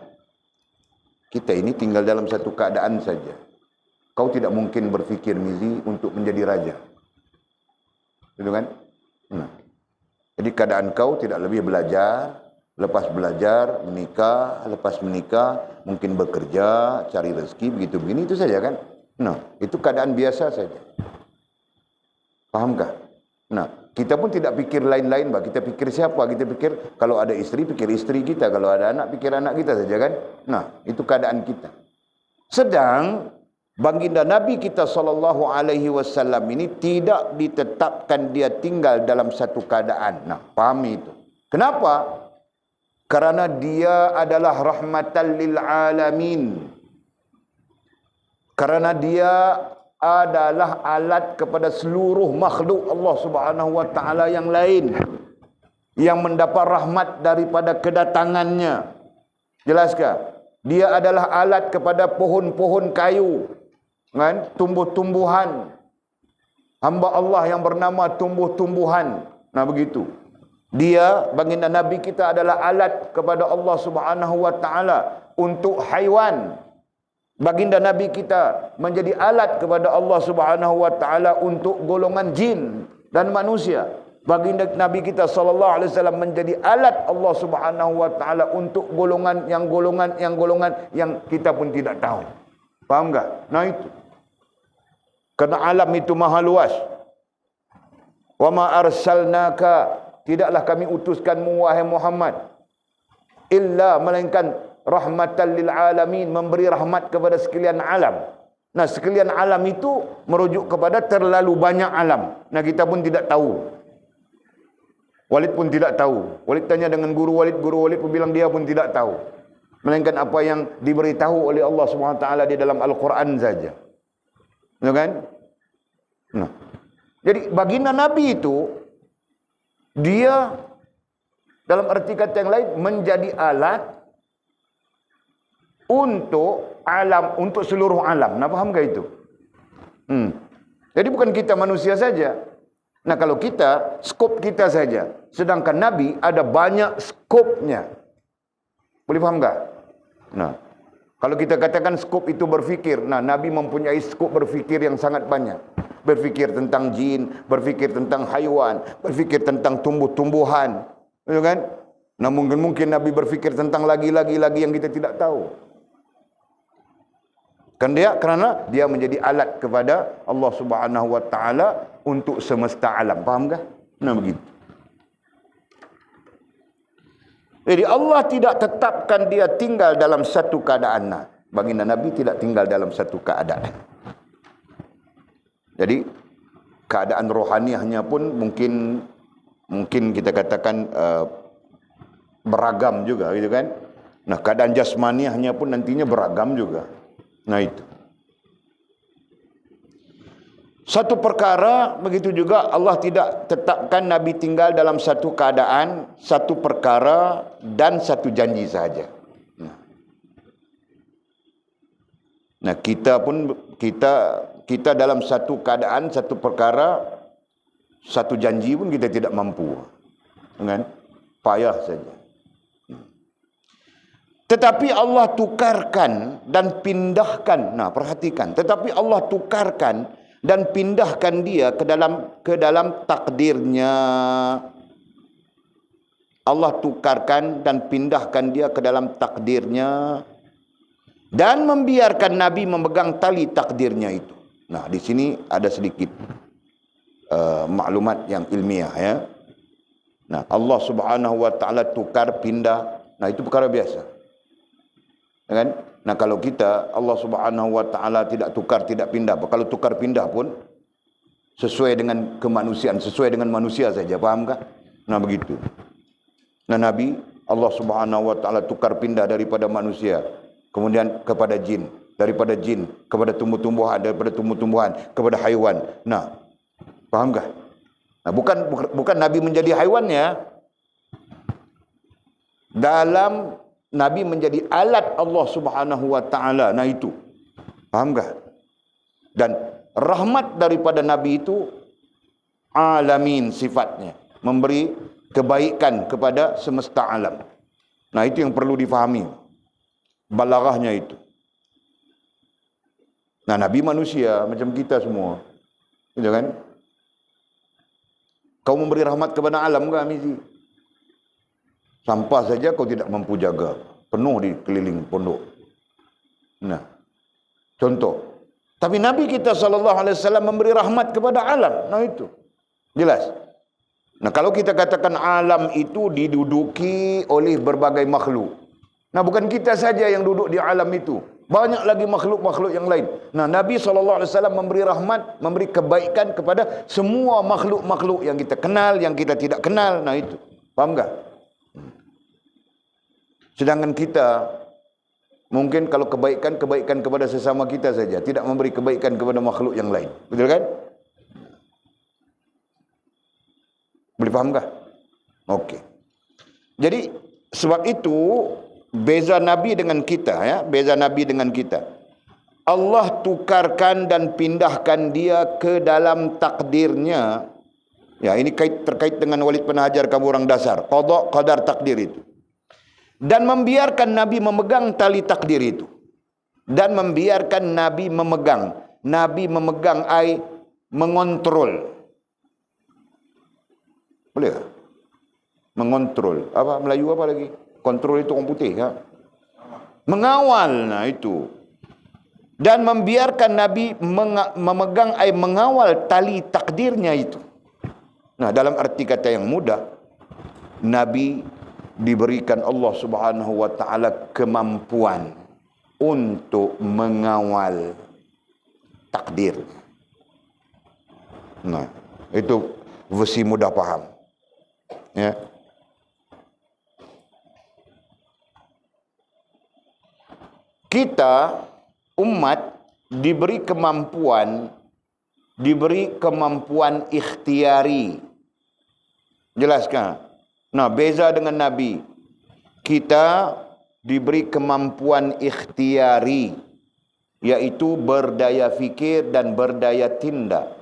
ini tinggal dalam satu keadaan saja. Kau tidak mungkin berfikir Mizi untuk menjadi raja. Betul kan? Nah. Jadi keadaan kau tidak lebih belajar, lepas belajar, menikah, lepas menikah, mungkin bekerja, cari rezeki, begitu-begini, itu saja kan? Nah, itu keadaan biasa saja. Fahamkah? Nah, kita pun tidak pikir lain-lain, Pak. Kita pikir siapa? Kita pikir kalau ada istri, pikir istri kita. Kalau ada anak, pikir anak kita saja kan? Nah, itu keadaan kita. Sedang baginda Nabi kita SAW ini tidak ditetapkan dia tinggal dalam satu keadaan. Nah, pahami itu. Kenapa? Karena dia adalah rahmatan lil alamin. Karena dia adalah alat kepada seluruh makhluk Allah Subhanahu wa ta'ala yang lain yang mendapat rahmat daripada kedatangannya. Jelaskah? Dia adalah alat kepada pohon-pohon kayu, kan? Tumbuh-tumbuhan. Hamba Allah yang bernama tumbuh-tumbuhan. Nah, begitu. Dia, baginda Nabi kita adalah alat kepada Allah Subhanahu wa ta'ala untuk haiwan. Baginda Nabi kita menjadi alat kepada Allah Subhanahu wa ta'ala untuk golongan jin dan manusia. Baginda Nabi kita SAW menjadi alat Allah Subhanahu wa ta'ala untuk golongan yang kita pun tidak tahu. Faham tak? Nah, itu. Kerana alam itu maha luas. Wa ma arsalnaka, tidaklah kami utuskanmu wahai Muhammad illa, melainkan rahmatan lil alamin, memberi rahmat kepada sekalian alam. Nah, sekalian alam itu merujuk kepada terlalu banyak alam. Nah, kita pun tidak tahu. Walid pun tidak tahu. Walid tanya dengan guru Walid pun bilang dia pun tidak tahu. Melainkan apa yang diberitahu oleh Allah SWT di dalam Al-Quran saja. Betul kan? Nah, jadi baginda Nabi itu, dia dalam arti kata yang lain menjadi alat untuk alam, untuk seluruh alam. Nah, fahamkah itu? Jadi bukan kita manusia saja. Nah, kalau kita, skop kita saja. Sedangkan Nabi ada banyak skopnya. Boleh faham tak? Nah, kalau kita katakan skop itu berfikir, nah Nabi mempunyai skop berfikir yang sangat banyak. Berfikir tentang jin, berfikir tentang haiwan, berfikir tentang tumbuh-tumbuhan, betul kan? Nah, mungkin Nabi berfikir tentang lagi yang kita tidak tahu. Kan dia, kerana dia menjadi alat kepada Allah Subhanahu Wa Taala untuk semesta alam. Faham tak? Nah, begitu. Jadi Allah tidak tetapkan dia tinggal dalam satu keadaan. Nah, baginda Nabi tidak tinggal dalam satu keadaan. Jadi keadaan rohaniahnya pun mungkin kita katakan beragam juga, gitu kan? Nah, keadaan jasmaniahnya pun nantinya beragam juga. Nah, itu. Satu perkara, begitu juga Allah tidak tetapkan Nabi tinggal dalam satu keadaan, satu perkara dan satu janji sahaja. Nah, kita dalam satu keadaan, satu perkara, satu janji pun kita tidak mampu. Kan? Payah saja. Tetapi Allah tukarkan dan pindahkan. Nah, perhatikan. Tetapi Allah tukarkan dan pindahkan dia ke dalam takdirnya. Allah tukarkan dan pindahkan dia ke dalam takdirnya dan membiarkan Nabi memegang tali takdirnya itu. Nah, di sini ada sedikit maklumat yang ilmiah, ya. Nah, Allah Subhanahu Wa Taala tukar, pindah. Nah, itu perkara biasa. Kan? Nah, kalau kita, Allah Subhanahu Wa Taala tidak tukar, tidak pindah. Kalau tukar pindah pun sesuai dengan kemanusiaan, sesuai dengan manusia saja, fahamkah? Nah, begitu. Nah, Nabi, Allah Subhanahu Wa Taala tukar pindah daripada manusia, kemudian kepada jin, daripada jin kepada tumbuh-tumbuhan, daripada tumbuh-tumbuhan kepada haiwan. Nah, fahamkah? Nah, bukan Nabi menjadi haiwannya. Dalam Nabi menjadi alat Allah Subhanahu Wa Taala. Nah, itu. Fahamkah? Dan rahmat daripada Nabi itu alamin sifatnya. Memberi kebaikan kepada semesta alam. Nah, itu yang perlu difahami. Balaghahnya itu. Nah, Nabi manusia macam kita semua. Gitu kan? Kau memberi rahmat kepada alam ke, Amizi? Sampah saja kau tidak mampu jaga. Penuh di keliling pondok. Nah, contoh. Tapi Nabi kita SAW memberi rahmat kepada alam. Nah, itu. Jelas. Nah, kalau kita katakan alam itu diduduki oleh berbagai makhluk. Nah, bukan kita saja yang duduk di alam itu. Banyak lagi makhluk-makhluk yang lain. Nah, Nabi SAW memberi rahmat, memberi kebaikan kepada semua makhluk-makhluk yang kita kenal, yang kita tidak kenal. Nah, itu. Faham tak? Sedangkan kita mungkin kalau kebaikan kepada sesama kita saja, tidak memberi kebaikan kepada makhluk yang lain. Betul kan? Boleh fahamkah? Okey. Jadi sebab itu beza Nabi dengan kita, ya, beza Nabi dengan kita. Allah tukarkan dan pindahkan dia ke dalam takdirnya. Ya, ini terkait dengan Walid Penahajar kamu orang dasar. Qada, qadar, takdir itu. Dan membiarkan Nabi memegang tali takdir itu. Dan membiarkan Nabi memegang. Nabi memegang ai mengontrol. Boleh tak? Mengontrol. Apa Melayu apa lagi? Kontrol itu orang putih, ya? Mengawal, nah itu. Dan membiarkan Nabi memegang ai mengawal tali takdirnya itu. Nah, dalam arti kata yang mudah, Nabi diberikan Allah Subhanahu Wa Taala kemampuan untuk mengawal takdir. Nah, itu versi mudah faham. Ya. Kita umat diberi kemampuan ikhtiari. Jelaskan? Nah, beza dengan Nabi. Kita diberi kemampuan ikhtiari, yaitu berdaya fikir dan berdaya tindak.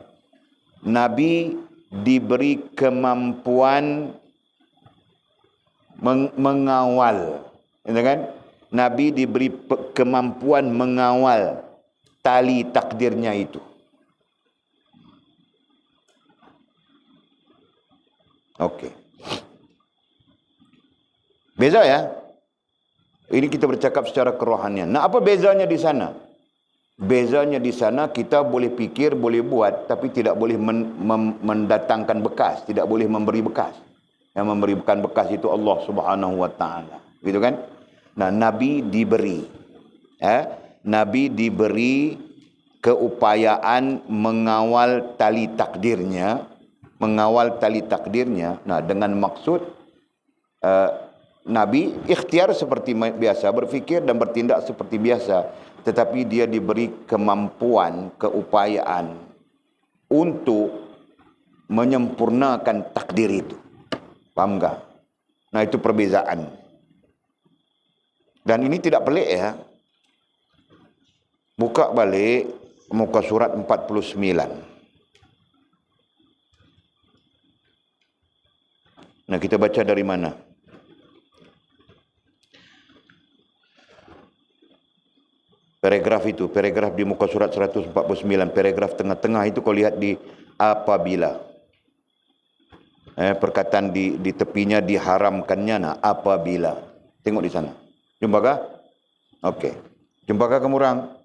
Nabi diberi kemampuan mengawal. kan? Nabi diberi kemampuan mengawal tali takdirnya itu. Okey. Beza ya. Ini kita bercakap secara kerohanian. Nah, apa bezanya di sana? Bezanya di sana kita boleh fikir, boleh buat, tapi tidak boleh mendatangkan bekas, tidak boleh memberi bekas. Yang memberikan bekas itu Allah Subhanahu wa taala. Gitu kan? Nah, Nabi diberi Nabi diberi keupayaan mengawal tali takdirnya, nah dengan maksud Nabi ikhtiar seperti biasa, berfikir dan bertindak seperti biasa, tetapi dia diberi kemampuan, keupayaan untuk menyempurnakan takdir itu. Faham tak? Nah, itu perbezaan. Dan ini tidak pelik ya. Buka balik muka surat 49. Nah, kita baca dari mana? Paragraf itu, paragraf di muka surat 149, paragraf tengah-tengah itu kau lihat di apabila. Perkataan di tepinya diharamkannya, nah apabila. Tengok di sana. Jumpa kah? Okey. Jumpa kah kamu orang?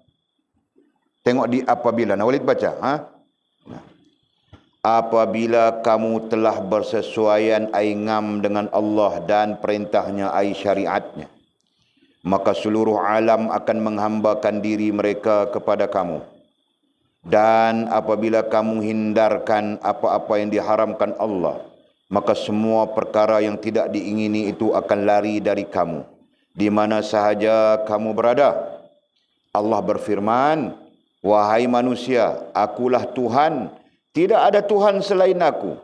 Tengok di apabila. Nah, Walid baca. Nah. Apabila kamu telah bersesuaian ai ngam dengan Allah dan perintahnya ai syariatnya, maka seluruh alam akan menghambakan diri mereka kepada kamu. Dan apabila kamu hindarkan apa-apa yang diharamkan Allah, maka semua perkara yang tidak diingini itu akan lari dari kamu, di mana sahaja kamu berada. Allah berfirman, wahai manusia, akulah Tuhan, tidak ada Tuhan selain aku.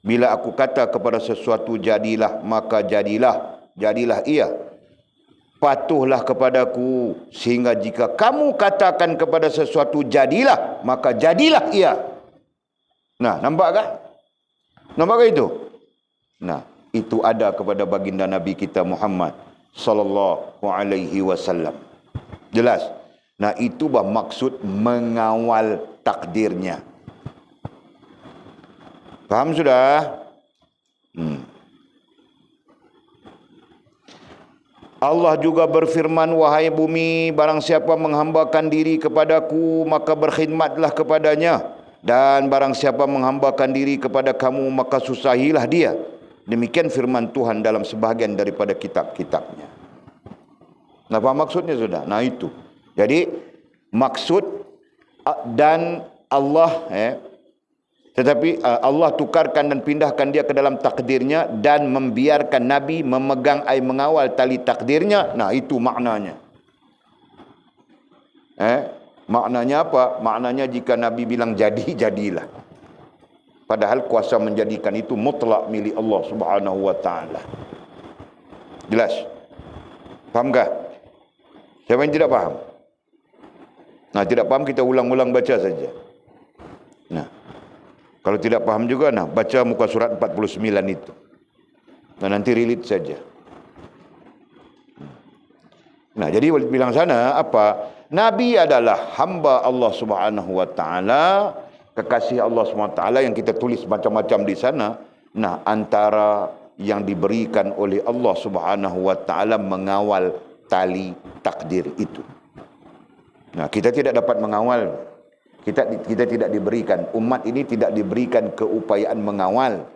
Bila aku kata kepada sesuatu jadilah, maka jadilah ia. Patuhlah kepadaku, sehingga jika kamu katakan kepada sesuatu jadilah, maka jadilah ia. Nah, nampak tak? Nampak tak itu? Nah, itu ada kepada baginda Nabi kita Muhammad sallallahu alaihi wasallam. Jelas? Nah, itu maksud mengawal takdirnya. Faham sudah? Allah juga berfirman, wahai bumi, barang siapa menghambakan diri kepadaku, maka berkhidmatlah kepadanya. Dan barang siapa menghambakan diri kepada kamu, maka susahilah dia. Demikian firman Tuhan dalam sebahagian daripada kitab-kitabnya. Nah, apa maksudnya sudah? Nah, itu. Jadi, maksud dan Allah, tetapi Allah tukarkan dan pindahkan dia ke dalam takdirnya dan membiarkan Nabi memegang mengawal tali takdirnya. Nah, itu maknanya. Maknanya apa? Maknanya jika Nabi bilang jadi, jadilah. Padahal kuasa menjadikan itu mutlak milik Allah Subhanahu wa taala. Jelas? Faham tak? Siapa yang tidak faham? Nah, tidak faham kita ulang-ulang baca saja. Nah, kalau tidak paham juga, nah baca muka surat 49 itu. Nah, nanti relate saja. Nah, jadi Walid bilang sana apa? Nabi adalah hamba Allah Subhanahu wa taala, kekasih Allah Subhanahu wa taala yang kita tulis macam-macam di sana. Nah, antara yang diberikan oleh Allah Subhanahu wa taala mengawal tali takdir itu. Nah, kita tidak dapat mengawal. Kita tidak diberikan, umat ini tidak diberikan keupayaan mengawal,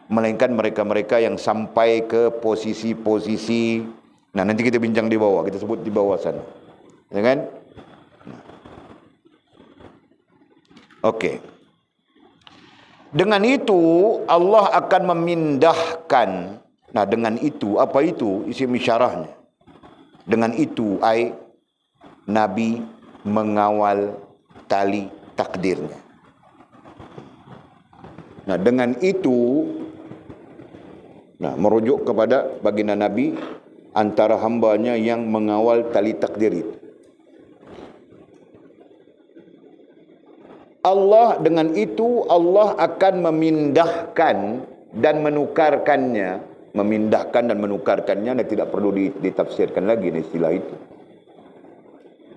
melainkan mereka-mereka yang sampai ke posisi-posisi. Nah, nanti kita bincang di bawah, kita sebut di bawah sana. Ya kan? Okey. Dengan itu Allah akan memindahkan. Nah, dengan itu, apa itu isim isyarahnya? Dengan itu Nabi mengawal tali takdirnya. Nah, dengan itu, merujuk kepada baginda Nabi antara hambanya yang mengawal tali takdir itu. dengan itu Allah akan memindahkan dan menukarkannya memindahkan dan menukarkannya, dan tidak perlu ditafsirkan lagi istilah itu.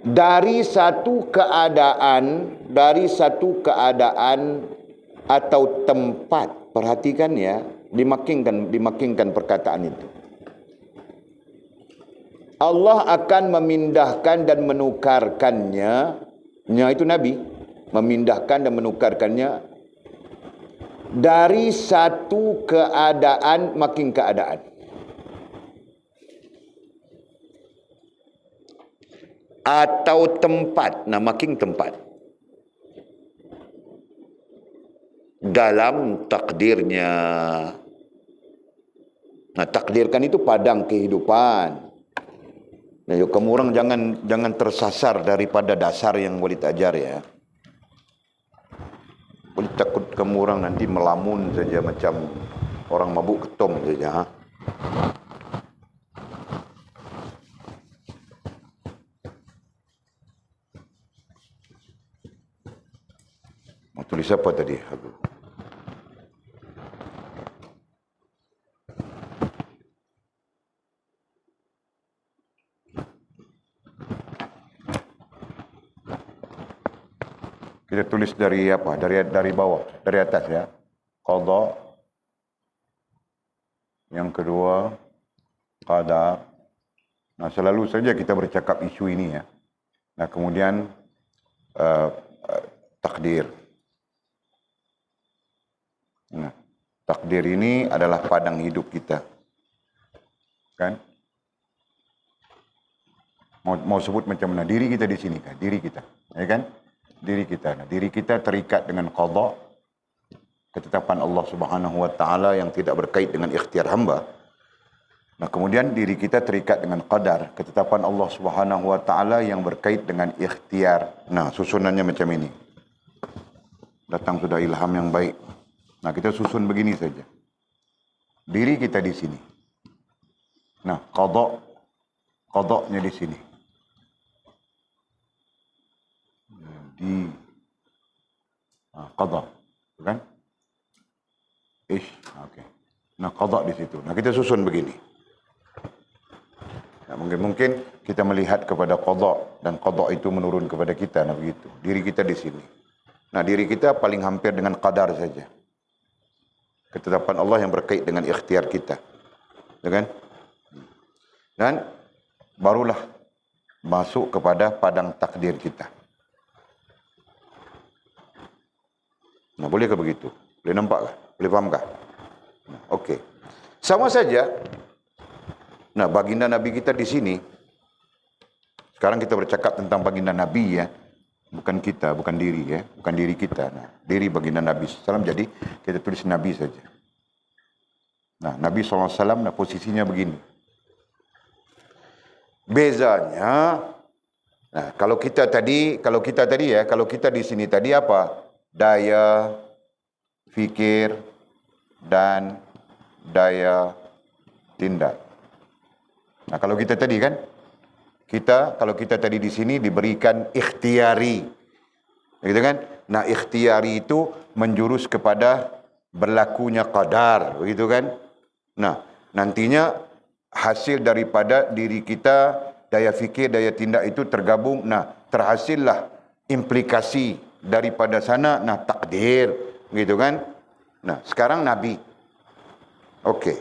Dari satu keadaan atau tempat, perhatikan ya, dimakingkan perkataan itu. Allah akan memindahkan dan menukarkannya, itu Nabi, memindahkan dan menukarkannya dari satu keadaan makin keadaan. Atau tempat, makin tempat. Dalam takdirnya. Takdirkan itu padang kehidupan. Kamu orang jangan tersasar daripada dasar yang Walid ajar ya. Walid takut kamu orang nanti melamun saja macam orang mabuk ketom saja. Mau tulis apa tadi? Kita tulis dari apa? Dari bawah, dari atas ya. Qadha. Yang kedua, qadar. Selalu saja kita bercakap isu ini ya. Kemudian takdir. Takdir ini adalah padang hidup kita. Kan? Mau sebut macam mana? Diri kita di sini kan? Diri kita. Ya kan? Diri kita. Diri kita terikat dengan qadha, ketetapan Allah Subhanahu wa taala yang tidak berkait dengan ikhtiar hamba. Kemudian diri kita terikat dengan qadar, ketetapan Allah Subhanahu wa taala yang berkait dengan ikhtiar. Susunannya macam ini. Datang sudah ilham yang baik. Kita susun begini saja. Diri kita di sini. Qadha-nya di sini. Qadha, kan? Okey. Qadha di situ. Kita susun begini. Mungkin kita melihat kepada qadha dan qadha itu menurun kepada kita, begitu. Diri kita di sini. Diri kita paling hampir dengan qadar saja. Ketetapan Allah yang berkait dengan ikhtiar kita. Ya kan? Dan barulah masuk kepada padang takdir kita. Bolehkah begitu? Boleh nampakkah? Boleh fahamkah? Okey. Sama saja. Baginda Nabi kita di sini. Sekarang kita bercakap tentang baginda Nabi ya. Bukan kita, bukan diri ya. Bukan diri kita. Diri baginda Nabi SAW. Jadi kita tulis Nabi saja. Nabi SAW posisinya begini. Bezanya, kalau kita di sini tadi apa? Daya fikir dan daya tindak. Kalau kita tadi kan, kalau kita tadi di sini diberikan ikhtiari, gitu kan? Ikhtiari itu menjurus kepada berlakunya qadar, begitu kan? Nantinya hasil daripada diri kita, daya fikir, daya tindak itu tergabung, terhasillah implikasi daripada sana, takdir, gitu kan? Sekarang Nabi. Okey.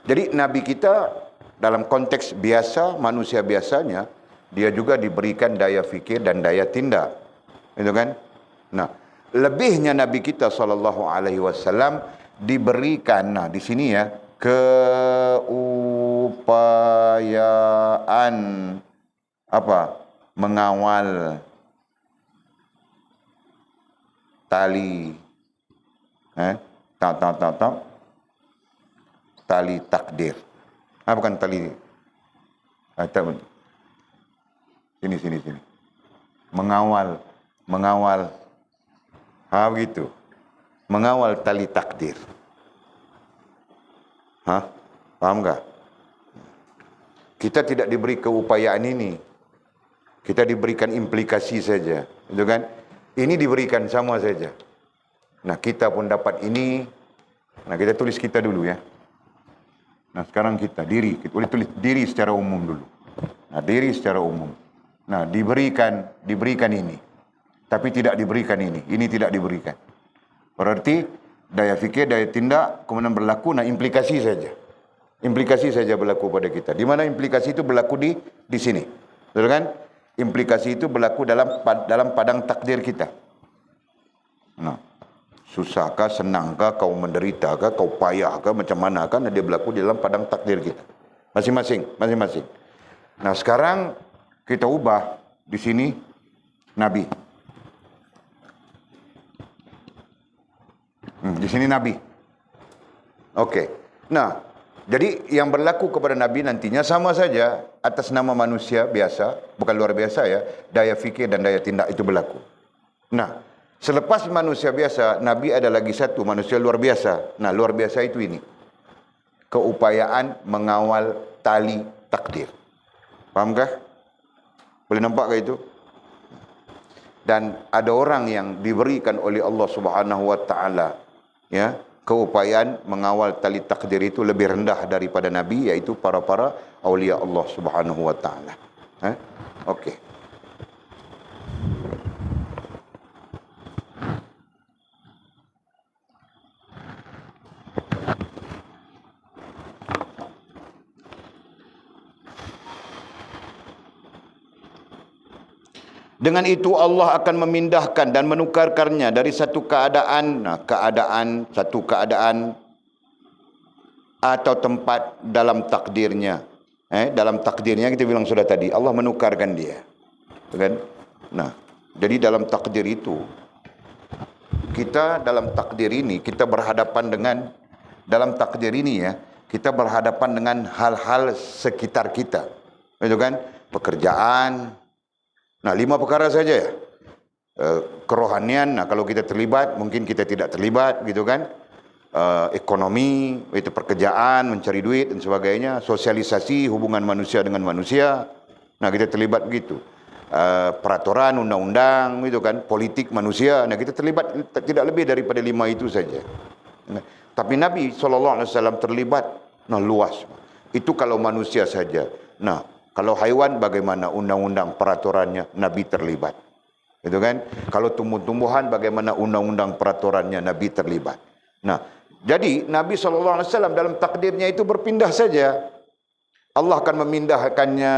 Jadi Nabi kita dalam konteks biasa, manusia biasanya, dia juga diberikan daya fikir dan daya tindak. Gitu kan? Lebihnya Nabi kita SAW diberikan, di sini ya, keupayaan mengawal tali tali takdir. Bukan tali. Sini. Mengawal. Begitu. Mengawal tali takdir. Paham tak? Kita tidak diberi keupayaan ini. Kita diberikan implikasi saja. Itu kan? Ini diberikan sama saja. Kita pun dapat ini. Kita tulis kita dulu ya. Nah, sekarang kita boleh tulis diri secara umum dulu. Nah, diri secara umum. Nah, diberikan ini. Tapi tidak diberikan ini. Ini tidak diberikan. Berarti daya fikir, daya tindak, kemudian berlaku, nah implikasi saja. Implikasi saja berlaku pada kita. Di mana implikasi itu berlaku di sini. Betul kan? Implikasi itu berlaku dalam padang takdir kita. Nah, susahkah, senangkah, kau menderitakah, kau payahkah, macam manakah, dia berlaku di dalam padang takdir kita. Masing-masing. Nah, sekarang kita ubah di sini Nabi. Di sini Nabi. Okey. Nah, jadi yang berlaku kepada Nabi nantinya sama saja atas nama manusia biasa, bukan luar biasa ya, daya fikir dan daya tindak itu berlaku. Nah, selepas manusia biasa, Nabi ada lagi satu manusia luar biasa. Nah, luar biasa itu ini. Keupayaan mengawal tali takdir. Fahamkah? Boleh nampak ke itu? Dan ada orang yang diberikan oleh Allah Subhanahu wa taala, ya, keupayaan mengawal tali takdir itu lebih rendah daripada Nabi, iaitu para aulia Allah Subhanahu wa taala. Okey. Dengan itu Allah akan memindahkan dan menukarkannya dari satu keadaan, satu keadaan atau tempat dalam takdirnya. Dalam takdirnya kita bilang sudah tadi, Allah menukarkan dia. Kan? Nah, jadi dalam takdir itu, kita dalam takdir ini, kita berhadapan dengan, dalam takdir ini ya, kita berhadapan dengan hal-hal sekitar kita. Itu kan? Pekerjaan. Nah, 5 perkara saja ya. Kerohanian, nah kalau kita terlibat, mungkin kita tidak terlibat, gitu kan. Ekonomi, itu pekerjaan, mencari duit dan sebagainya. Sosialisasi, hubungan manusia dengan manusia. Nah, kita terlibat begitu. Peraturan, undang-undang, gitu kan. Politik manusia, nah kita terlibat tidak lebih daripada 5 itu saja. Nah, tapi Nabi SAW terlibat, nah luas. Itu kalau manusia saja. Nah, kalau haiwan bagaimana undang-undang peraturannya, Nabi terlibat. Gitu kan? Kalau tumbuh-tumbuhan bagaimana undang-undang peraturannya, Nabi terlibat. Nah, jadi Nabi SAW dalam takdirnya itu berpindah saja. Allah akan memindahkannya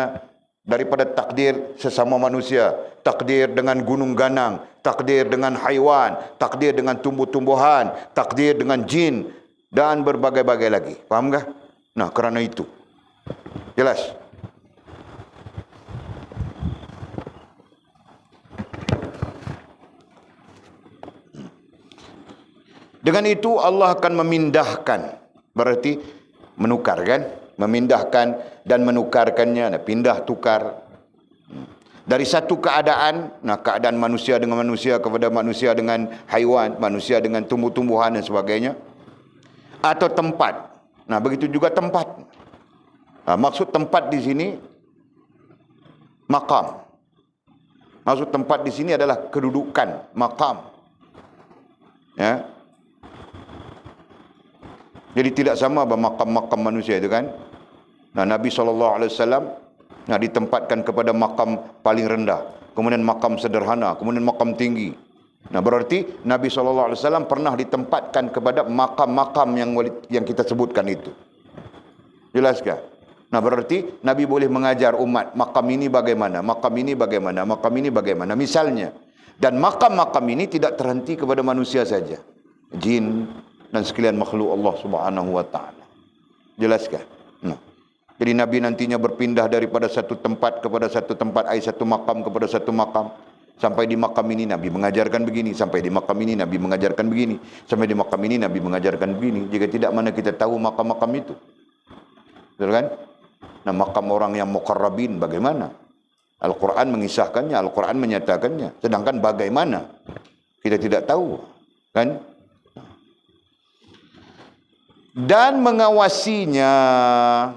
daripada takdir sesama manusia, takdir dengan gunung ganang, takdir dengan haiwan, takdir dengan tumbuh-tumbuhan, takdir dengan jin dan berbagai-bagai lagi. Faham tak? Nah, kerana itu. Jelas? Dengan itu Allah akan memindahkan, berarti menukar kan? Memindahkan dan menukarkannya, pindah tukar. Dari satu keadaan, nah keadaan manusia dengan manusia kepada manusia dengan haiwan, manusia dengan tumbuh-tumbuhan dan sebagainya. Atau tempat. Nah, begitu juga tempat. Nah, maksud tempat di sini maqam. Maksud tempat di sini adalah kedudukan, maqam. Ya. Jadi tidak sama makam-makam manusia itu kan. Nah, Nabi SAW ditempatkan kepada makam paling rendah, kemudian makam sederhana, kemudian makam tinggi. Nah, berarti Nabi SAW pernah ditempatkan kepada makam-makam yang kita sebutkan itu. Jelaskah? Nah, berarti Nabi boleh mengajar umat makam ini bagaimana, makam ini bagaimana, makam ini bagaimana. Misalnya, dan makam-makam ini tidak terhenti kepada manusia saja. Jin dan sekalian makhluk Allah Subhanahu wa taala. Jelaskah? Nah. Jadi Nabi nantinya berpindah daripada satu tempat kepada satu tempat, satu makam kepada satu makam. Sampai di makam ini Nabi mengajarkan begini, sampai di makam ini Nabi mengajarkan begini, sampai di makam ini Nabi mengajarkan begini. Jika tidak, mana kita tahu makam-makam itu? Betul kan? Nah, makam orang yang muqarrabin bagaimana? Al-Quran mengisahkannya, Al-Quran menyatakannya. Sedangkan bagaimana? Kita tidak tahu. Kan? Dan mengawasinya.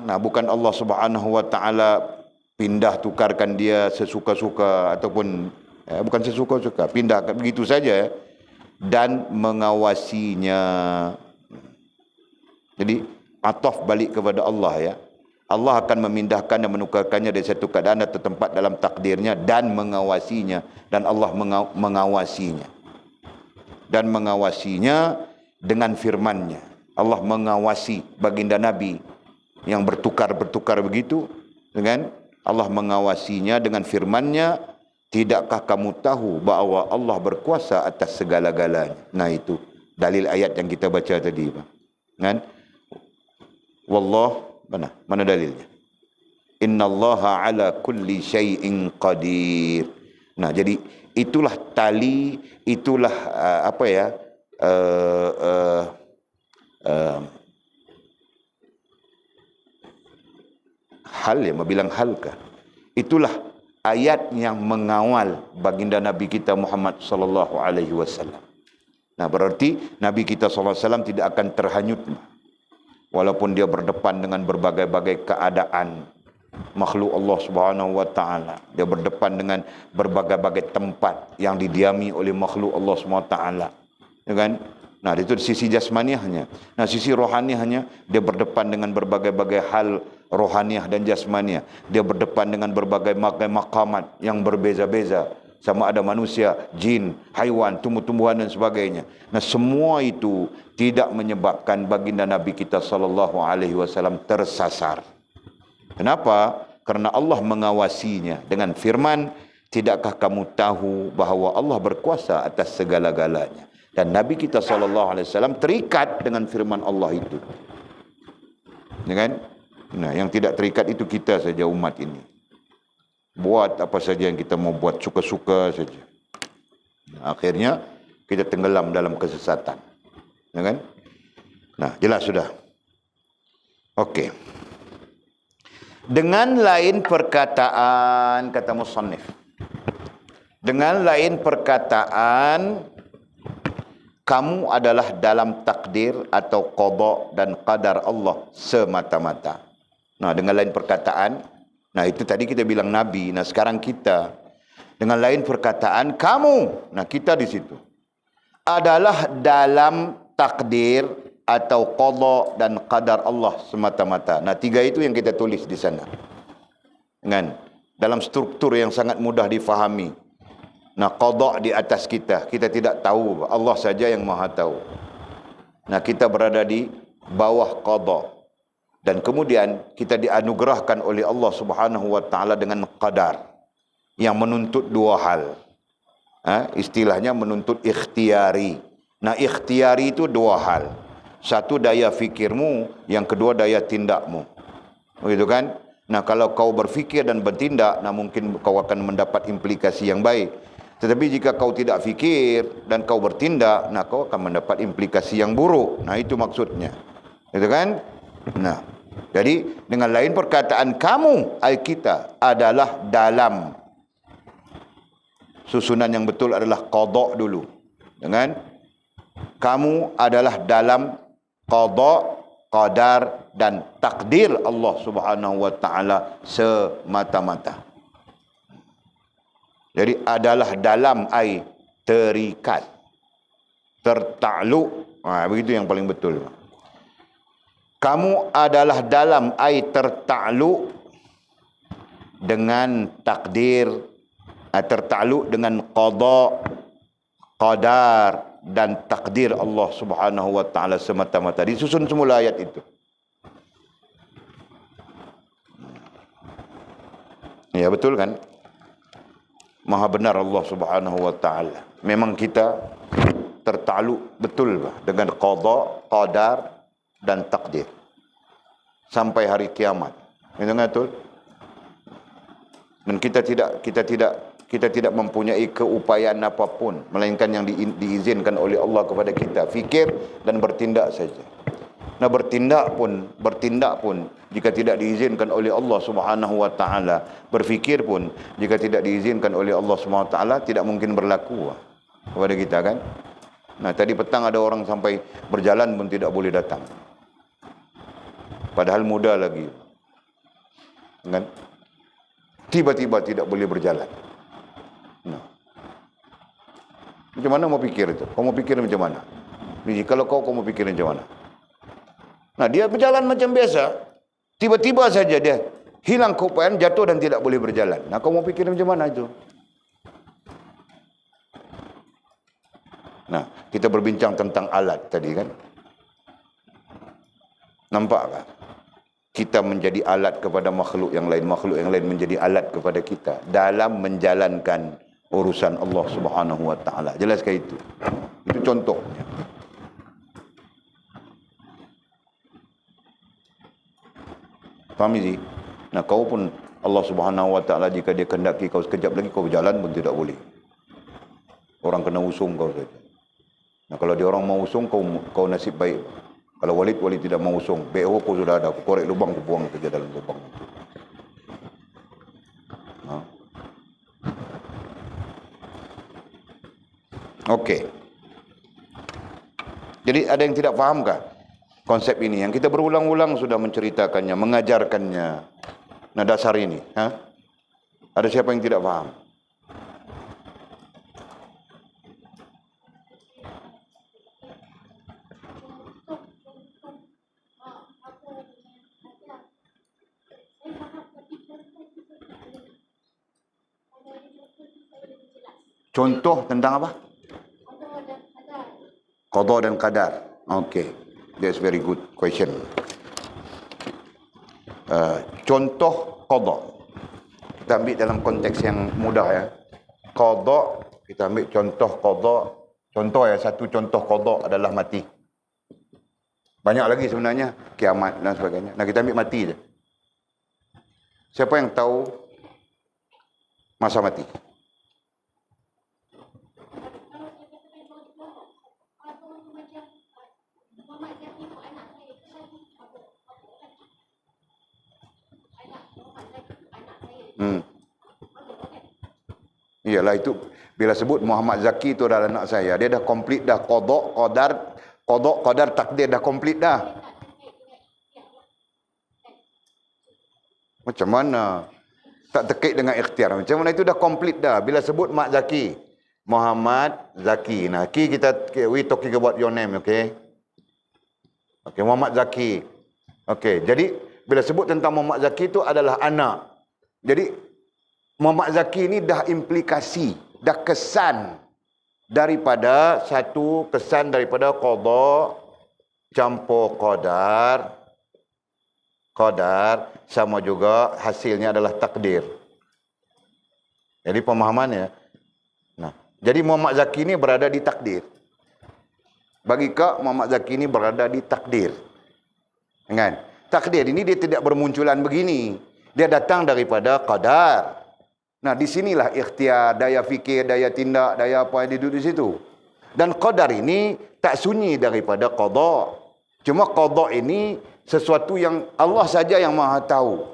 Nah, bukan Allah Subhanahu wa taala pindah tukarkan dia sesuka-suka ataupun bukan sesuka-suka, pindah begitu saja. Dan mengawasinya. Jadi ataf balik kepada Allah ya. Allah akan memindahkan dan menukarkannya dari satu keadaan atau tempat dalam takdirnya dan mengawasinya, dan Allah mengawasinya. Dan mengawasinya dengan firman-Nya. Allah mengawasi baginda Nabi yang bertukar-bertukar begitu, dengan Allah mengawasinya dengan firman-Nya, tidakkah kamu tahu bahawa Allah berkuasa atas segala-galanya. Nah itu dalil ayat yang kita baca tadi, kan? Wallah, mana dalilnya? Innallaha ala kulli syai'in qadir. Nah, jadi itulah tali, itulah hal ya, mau bilang hal kah? Itulah ayat yang mengawal baginda Nabi kita Muhammad sallallahu alaihi wasallam. Nah, berarti Nabi kita sallallahu alaihi wasallam tidak akan terhanyut walaupun dia berdepan dengan berbagai-bagai keadaan makhluk Allah Subhanahu wa taala. Dia berdepan dengan berbagai-bagai tempat yang didiami oleh makhluk Allah Subhanahu wa taala. Ya kan? Nah, itu sisi jasmaniahnya. Nah, sisi rohaniahnya, dia berdepan dengan berbagai-bagai hal rohaniah dan jasmaniah. Dia berdepan dengan berbagai maqamat yang berbeza-beza. Sama ada manusia, jin, haiwan, tumbuh-tumbuhan dan sebagainya. Nah, semua itu tidak menyebabkan baginda Nabi kita sallallahu alaihi wasallam tersasar. Kenapa? Karena Allah mengawasinya dengan firman, tidakkah kamu tahu bahawa Allah berkuasa atas segala-galanya. Dan Nabi kita sallallahu alaihi wasallam terikat dengan firman Allah itu. Ya kan? Nah, yang tidak terikat itu kita saja, umat ini. Buat apa saja yang kita mau buat, suka-suka saja. Nah, akhirnya kita tenggelam dalam kesesatan. Ya kan? Nah, jelas sudah. Okey. Dengan lain perkataan, kata musannif. Dengan lain perkataan, kamu adalah dalam takdir atau qada dan qadar Allah semata-mata. Nah, dengan lain perkataan, nah itu tadi kita bilang Nabi, nah sekarang kita. Dengan lain perkataan, kamu, nah kita di situ, adalah dalam takdir atau qada dan qadar Allah semata-mata. Nah, tiga itu yang kita tulis di sana. Kan? Dalam struktur yang sangat mudah difahami. Nah, qada di atas kita, kita tidak tahu, Allah saja yang Maha tahu. Nah, kita berada di bawah qada. Dan kemudian kita dianugerahkan oleh Allah Subhanahu wa taala dengan qadar yang menuntut dua hal. Istilahnya menuntut ikhtiari. Nah, ikhtiari itu dua hal. Satu, daya fikirmu, yang kedua daya tindakmu. Begitu kan? Nah, kalau kau berfikir dan bertindak, nah mungkin kau akan mendapat implikasi yang baik. Tetapi jika kau tidak fikir dan kau bertindak, nah kau akan mendapat implikasi yang buruk. Nah, itu maksudnya. Gitu kan? Nah, jadi dengan lain perkataan, kamu, ay kita, adalah dalam. Susunan yang betul adalah qada dulu. Dengan kamu adalah dalam qada, qadar dan takdir Allah Subhanahu wa taala semata-mata. Jadi adalah dalam ay terikat, tertakluk. Nah, begitu yang paling betul. Kamu adalah dalam ay tertakluk dengan takdir, tertakluk dengan qada, qadar dan takdir Allah Subhanahu wa taala semata-mata. Disusun semula ayat itu. Ya, betul kan? Maha benar Allah Subhanahu wa taala. Memang kita tertakluk betul dengan qada, qadar dan takdir sampai hari kiamat. Itu betul. Dan kita tidak mempunyai keupayaan apapun melainkan yang diizinkan oleh Allah kepada kita, fikir dan bertindak saja. Nah, bertindak pun jika tidak diizinkan oleh Allah Subhanahu wa taala, berfikir pun jika tidak diizinkan oleh Allah Subhanahu wa taala tidak mungkin berlaku kepada kita kan. Nah, tadi petang ada orang sampai berjalan pun tidak boleh datang. Padahal muda lagi. Kan? Tiba-tiba tidak boleh berjalan. Nah. Macam mana mau pikir itu? Kau mau pikir macam mana? Jadi kalau kau mau pikir macam mana? Nah, dia berjalan macam biasa. Tiba-tiba saja dia hilang keupayaan, jatuh dan tidak boleh berjalan. Nah, kau mau fikir macam mana itu? Nah, kita berbincang tentang alat tadi kan. Nampak tak? Kita menjadi alat kepada makhluk yang lain menjadi alat kepada kita dalam menjalankan urusan Allah Subhanahu Wa Taala. Jelaskan itu. Itu contohnya. Faham ni? Nah, kau pun Allah Subhanahu Wa Taala jika dia kehendaki kau sekejap lagi kau berjalan pun tidak boleh. Orang kena usung kau saja. Nah, kalau dia orang mau usung kau nasib baik. Kalau Walid tidak mau usung, BO kau sudah ada, aku korek lubang, aku buang saja dalam lubang itu. Ha? Okey. Jadi ada yang tidak fahamkah konsep ini? Yang kita berulang-ulang sudah menceritakannya, mengajarkannya. Nah, dasar ini. Ha? Ada siapa yang tidak faham? Contoh tentang apa? Qada dan qadar. Okay. That's very good question. Contoh qada. Kita ambil dalam konteks yang mudah ya. Qada, kita ambil contoh qada. Contoh ya, satu contoh qada adalah mati. Banyak lagi sebenarnya, kiamat dan sebagainya. Nah, kita ambil mati je. Siapa yang tahu masa mati? Iyalah itu bila sebut Muhammad Zaki itu adalah anak saya, dia dah komplit dah qada qadar takdir dah komplit dah. Macam mana? Tak terkait dengan ikhtiar. Macam mana itu dah komplit dah. Bila sebut Mak Zaki, Muhammad Zaki. Nah, we talking about your name, okay? Okay, Muhammad Zaki. Okay, jadi bila sebut tentang Muhammad Zaki itu adalah anak. Jadi Muhammad Zaki ini dah implikasi, dah kesan daripada satu kesan daripada qada campur qadar sama juga hasilnya adalah takdir. Jadi pemahamannya. Nah, jadi Muhammad Zaki ini berada di takdir. Bagi Kak, Muhammad Zaki ini berada di takdir. Kan? Takdir ini dia tidak bermunculan begini. Dia datang daripada qadar. Nah, di sinilah ikhtiar, daya fikir, daya tindak, daya apa yang duduk di situ. Dan qadar ini tak sunyi daripada qada. Cuma qada ini sesuatu yang Allah saja yang Maha tahu.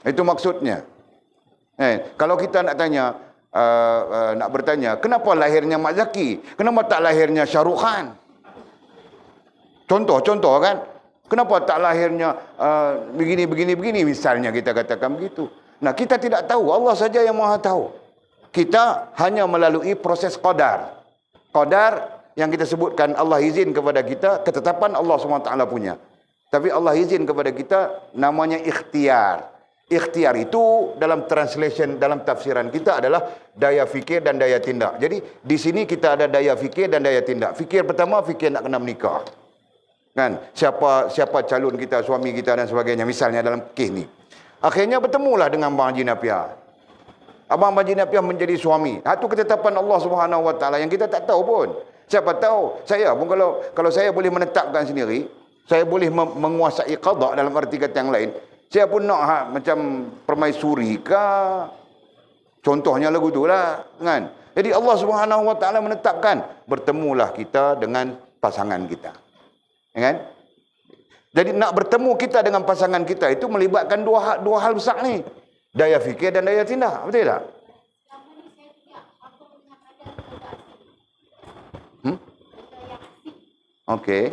Itu maksudnya. Kalau kita nak tanya, nak bertanya, kenapa lahirnya Mak Zaki? Kenapa tak lahirnya Shahrukh Khan? Contoh kan? Kenapa tak lahirnya begini misalnya kita katakan begitu. Nah, kita tidak tahu, Allah saja yang Maha tahu. Kita hanya melalui proses qadar. Qadar yang kita sebutkan Allah izin kepada kita, ketetapan Allah SWT punya. Tapi Allah izin kepada kita namanya ikhtiar. Ikhtiar itu dalam translation, dalam tafsiran kita adalah daya fikir dan daya tindak. Jadi di sini kita ada daya fikir dan daya tindak. Fikir pertama, fikir nak kena menikah. Kan? Siapa calon kita, suami kita dan sebagainya. Misalnya dalam kes ni. Akhirnya bertemulah dengan Abang Haji Napiah. Abang Haji Napiah menjadi suami. Itu ketetapan Allah Subhanahu Wa Taala yang kita tak tahu pun. Siapa tahu, saya pun kalau saya boleh menetapkan sendiri, saya boleh menguasai qada dalam arti kata yang lain. Saya pun nak macam permaisuri ke, contohnya lagu tu lah, kan? Jadi Allah Subhanahu Wa Taala menetapkan bertemulah kita dengan pasangan kita, kan? Jadi nak bertemu kita dengan pasangan kita itu melibatkan dua hal besar ni, daya fikir dan daya tindak, betul tak? Okey.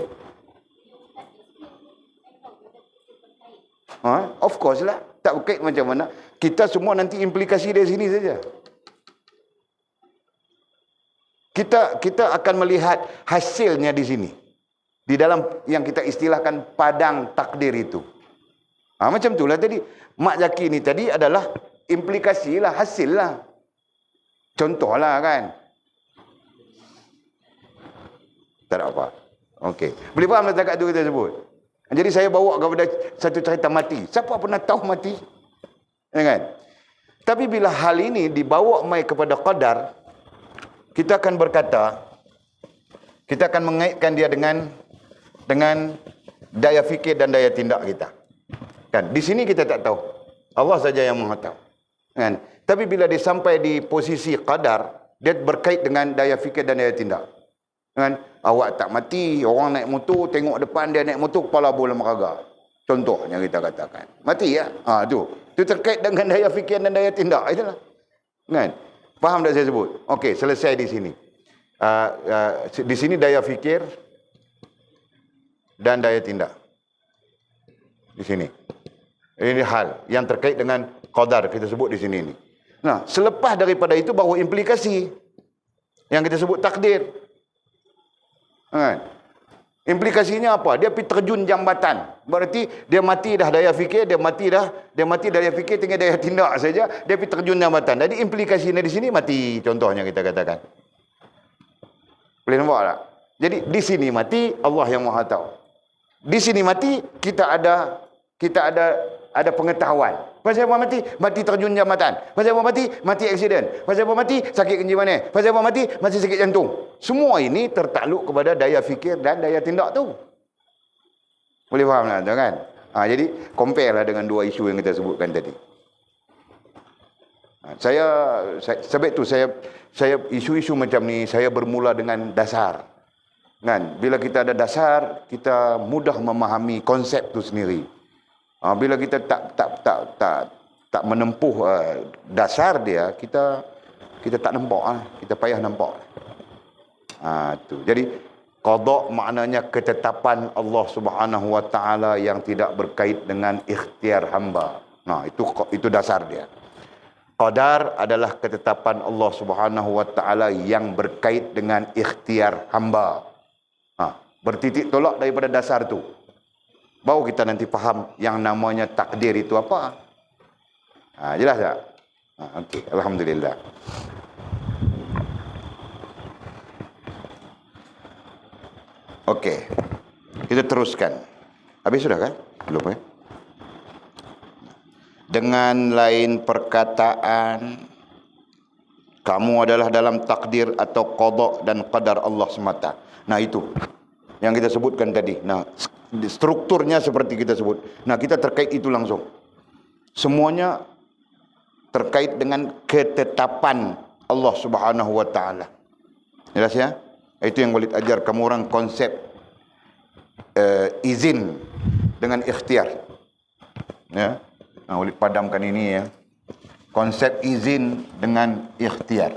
Of course lah. Tak berkait macam mana. Kita semua nanti implikasi dari sini saja. Kita akan melihat hasilnya di sini. Di dalam yang kita istilahkan padang takdir itu. Macam itulah tadi. Mak Zaki ni tadi adalah implikasi lah, hasil lah. Contohlah kan. Tak ada apa. Okey. Boleh faham tak tu kita sebut? Jadi saya bawa kepada satu cerita mati. Siapa pernah tahu mati? Ya kan? Tapi bila hal ini dibawa mai kepada qadar, kita akan berkata, kita akan mengaitkan dia dengan daya fikir dan daya tindak kita. Kan? Di sini kita tak tahu. Allah saja yang Maha tahu. Kan? Tapi bila dia sampai di posisi qadar, dia berkait dengan daya fikir dan daya tindak. Kan? Awak tak mati, orang naik motor, tengok depan dia naik motor, kepala bola meraga. Contohnya kita katakan. Mati ya? Tu. Itu terkait dengan daya fikir dan daya tindak. Itulah. Kan? Faham tak saya sebut? Okey, selesai di sini. Di sini daya fikir dan daya tindak. Di sini. Ini hal yang terkait dengan qadar kita sebut di sini ni. Nah, selepas daripada itu baru implikasi yang kita sebut takdir. Kan? Implikasinya apa? Dia pergi terjun jambatan. Berarti dia mati dah daya fikir, dia mati daya fikir, tinggal daya tindak saja, dia pergi terjun jambatan. Jadi implikasinya di sini mati, contohnya kita katakan. Boleh nampak tak? Jadi di sini mati, Allah yang Maha tahu. Di sini mati, kita ada pengetahuan. Pasal apa mati? Mati terjun jambatan. Pasal apa mati? Mati aksiden. Pasal apa mati? Sakit kencing manis. Pasal apa mati? Mati sakit jantung. Semua ini tertakluk kepada daya fikir dan daya tindak tu. Boleh faham tak kan? Jadi compare lah dengan dua isu yang kita sebutkan tadi. Sebab tu saya isu-isu macam ni saya bermula dengan dasar. Kan? Bila kita ada dasar, kita mudah memahami konsep tu sendiri. Bila kita tak menempuh dasar dia, kita tak nampak, kita payah nampak. Tu. Jadi qada maknanya ketetapan Allah Subhanahu Wa Taala yang tidak berkait dengan ikhtiar hamba. Itu dasar dia. Qadar adalah ketetapan Allah Subhanahu Wa Taala yang berkait dengan ikhtiar hamba. Bertitik tolak daripada dasar tu. Baru kita nanti faham yang namanya takdir itu apa. Jelas tak? Okey, alhamdulillah. Okey. Kita teruskan. Habis sudah kan? Belum ya? Dengan lain perkataan, kamu adalah dalam takdir atau qada dan qadar Allah semata. Itu yang kita sebutkan tadi. Strukturnya seperti kita sebut. Kita terkait itu langsung. Semuanya terkait dengan ketetapan Allah Subhanahu Wa Taala. Jelas ya? Itu yang Walid ajar kamu orang konsep izin dengan ikhtiar. Ya. Walid padamkan ini ya. Konsep izin dengan ikhtiar.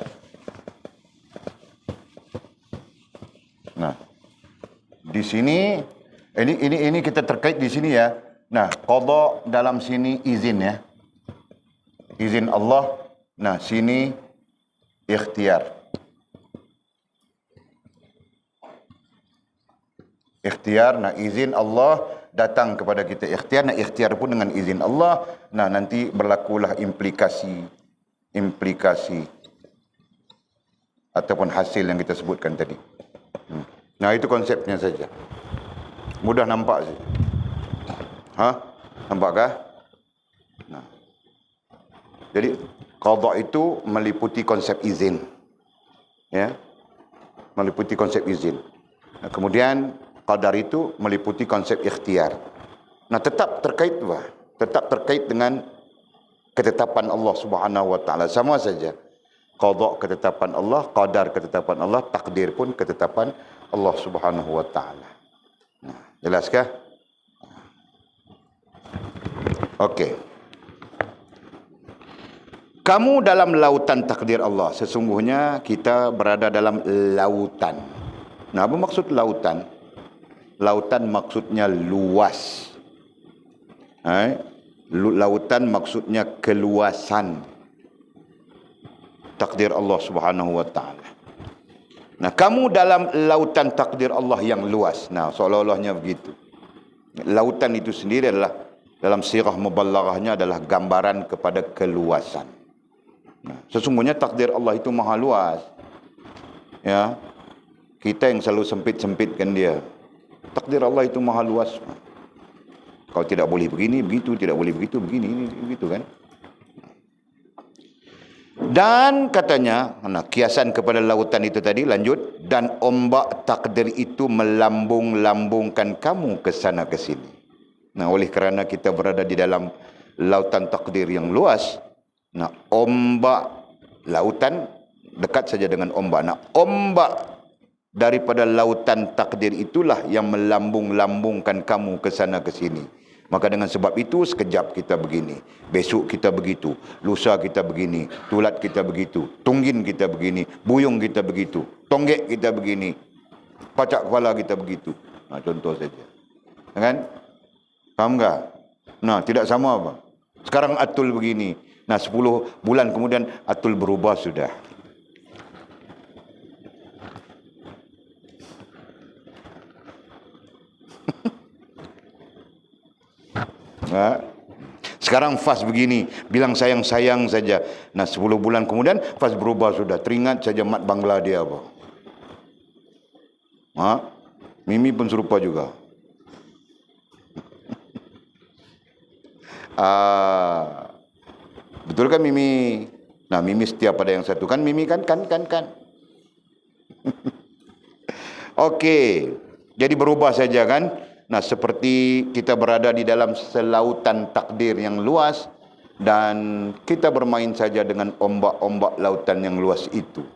Di sini ini kita terkait di sini ya. Qada dalam sini izin ya. Izin Allah. Sini ikhtiar. Ikhtiar, izin Allah datang kepada kita. Ikhtiar pun dengan izin Allah. Nanti berlakulah implikasi ataupun hasil yang kita sebutkan tadi. Itu konsepnya saja. Mudah nampak saja. Nampakkah? Jadi qada itu meliputi konsep izin. Ya. Meliputi konsep izin. Kemudian qadar itu meliputi konsep ikhtiar. Tetap terkait dengan ketetapan Allah Subhanahu Wa Taala, sama saja. Qada ketetapan Allah, qadar ketetapan Allah, takdir pun ketetapan Allah Subhanahu Wa Taala. Jelaskah? Okey. Kamu dalam lautan takdir Allah. Sesungguhnya kita berada dalam lautan. Apa maksud lautan? Lautan maksudnya luas. Lautan maksudnya keluasan takdir Allah Subhanahu Wa Taala. Nah, kamu dalam lautan takdir Allah yang luas. Nah, seolah-olahnya begitu. Lautan itu sendiri adalah, dalam sirah mubalaghahnya adalah gambaran kepada keluasan. Nah, sesungguhnya takdir Allah itu maha luas. Ya, kita yang selalu sempit-sempitkan dia. Takdir Allah itu maha luas. Kau tidak boleh begini, begitu, tidak boleh begitu, begini, ini, begitu kan. Dan katanya, nah, kiasan kepada lautan itu tadi, lanjut, dan ombak takdir itu melambung-lambungkan kamu ke sana ke sini. Nah, oleh kerana kita berada di dalam lautan takdir yang luas, nah, ombak lautan dekat saja dengan ombak. Nah, ombak daripada lautan takdir itulah yang melambung-lambungkan kamu ke sana ke sini. Maka dengan sebab itu sekejap kita begini, besok kita begitu, lusa kita begini, tulat kita begitu, tunggin kita begini, buyung kita begitu, tonggek kita begini, pacak kepala kita begitu. Nah, contoh saja. Kan? Faham tak? Nah, tidak sama apa. Sekarang Atul begini. Nah, 10 bulan kemudian Atul berubah sudah. Nah, sekarang Fas begini, bilang sayang-sayang saja. Nah, 10 bulan kemudian Fas berubah sudah. Teringat saja mat Bangla dia apa. Mimi pun serupa juga. Betul kan Mimi? Nah, Mimi setia pada yang satu. Kan Mimi kan. Okey. Jadi berubah saja kan? Nah, seperti kita berada di dalam selautan takdir yang luas dan kita bermain saja dengan ombak-ombak lautan yang luas itu.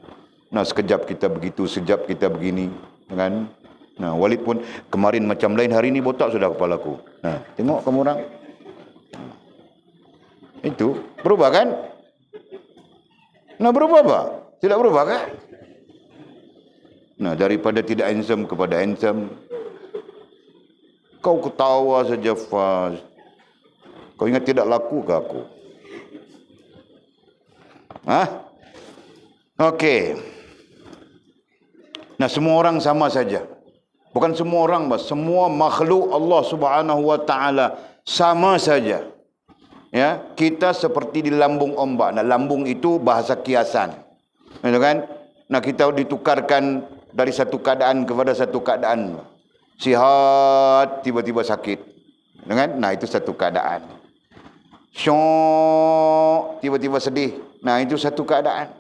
Nah, sekejap kita begitu, sekejap kita begini, kan? Nah, Walid pun kemarin macam lain, hari ini botak sudah kepalaku. Nah, tengok kamu orang. Itu berubah kan? Nah, berubah apa? Tidak berubah kan? Nah, daripada tidak handsome kepada handsome. Kau ketawa saja, Faz. Kau ingat tidak laku ke aku? Okey. Nah, semua orang sama saja. Bukan semua orang, semua makhluk Allah Subhanahu wa taala sama saja. Ya, kita seperti di lambung ombak. Nah, lambung itu bahasa kiasan. Betul kan? Nah, kita ditukarkan dari satu keadaan kepada satu keadaan. Sihat, tiba-tiba sakit. Kan? Nah, itu satu keadaan. Syok, tiba-tiba sedih. Nah, itu satu keadaan.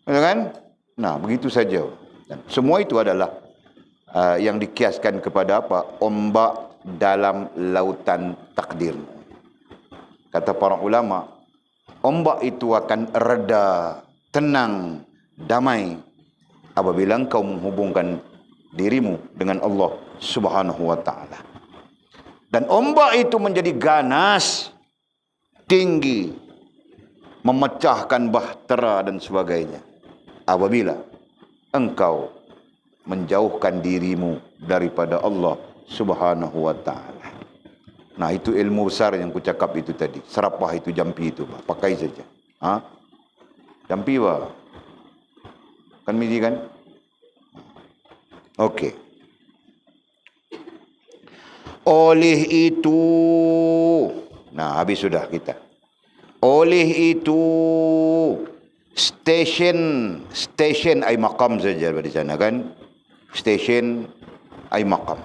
Betul kan? Nah, begitu saja. Dan semua itu adalah yang dikiaskan kepada apa? Ombak dalam lautan takdir. Kata para ulama, ombak itu akan reda, tenang, damai apabila engkau menghubungkan dirimu dengan Allah Subhanahu wa taala. Dan ombak itu menjadi ganas, tinggi, memecahkan bahtera dan sebagainya apabila engkau menjauhkan dirimu daripada Allah Subhanahu wa taala. Nah, itu ilmu besar yang ku cakap itu tadi. Serapah itu, jampi itu, pakai saja. Jampi kan mesti kan? Okey. Oleh itu, nah, habis sudah kita. Oleh itu, stesen ay maqam saja di sana kan? Stesen ay maqam.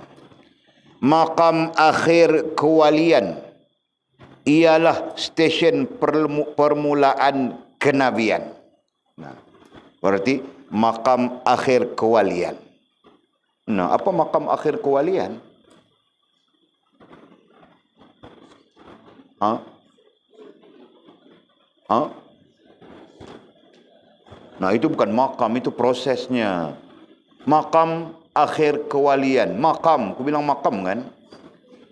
Maqam akhir kewalian ialah stesen permulaan kenabian. Nah, berarti maqam akhir kewalian. Nah, apa maqam akhir kewalian? Nah, itu bukan maqam, itu prosesnya. Maqam akhir kewalian. Maqam, aku bilang maqam kan?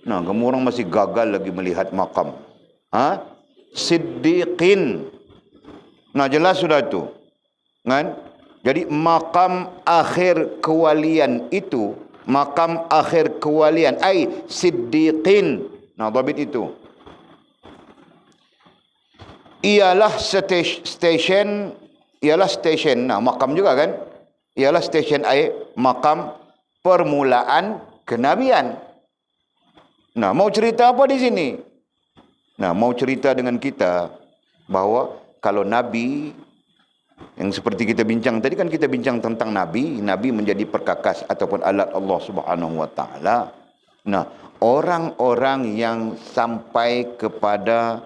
Nah, kamu orang masih gagal lagi melihat maqam. Siddiqin. Nah, jelas sudah itu. Kan? Jadi maqam akhir kewalian itu, maqam akhir kewalian ai siddiqin. Nah, dhabit itu. Ialah stesen, nah maqam juga kan? ialah stesen air makam permulaan kenabian. Nah, mau cerita apa di sini? Nah, mau cerita dengan kita bahawa kalau Nabi, yang seperti kita bincang tadi kan kita bincang tentang Nabi menjadi perkakas ataupun alat Allah Subhanahu Wa Taala. Nah, orang-orang yang sampai kepada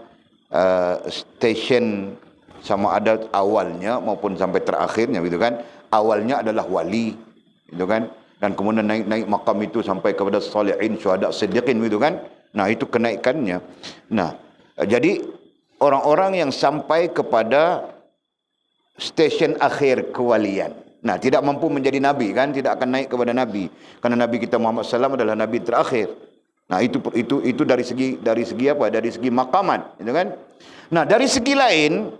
stesen sama ada awalnya maupun sampai terakhirnya gitu kan. Awalnya adalah wali gitu kan. Dan kemudian naik makam itu sampai kepada salihin, syuhada, siddiqin gitu kan. Nah, itu kenaikannya. Nah, jadi orang-orang yang sampai kepada stesen akhir kewalian. Nah, tidak mampu menjadi nabi kan, tidak akan naik kepada nabi. Karena Nabi kita Muhammad SAW adalah nabi terakhir. Nah, itu dari segi apa? Dari segi maqamat, gitu kan? Nah, dari segi lain,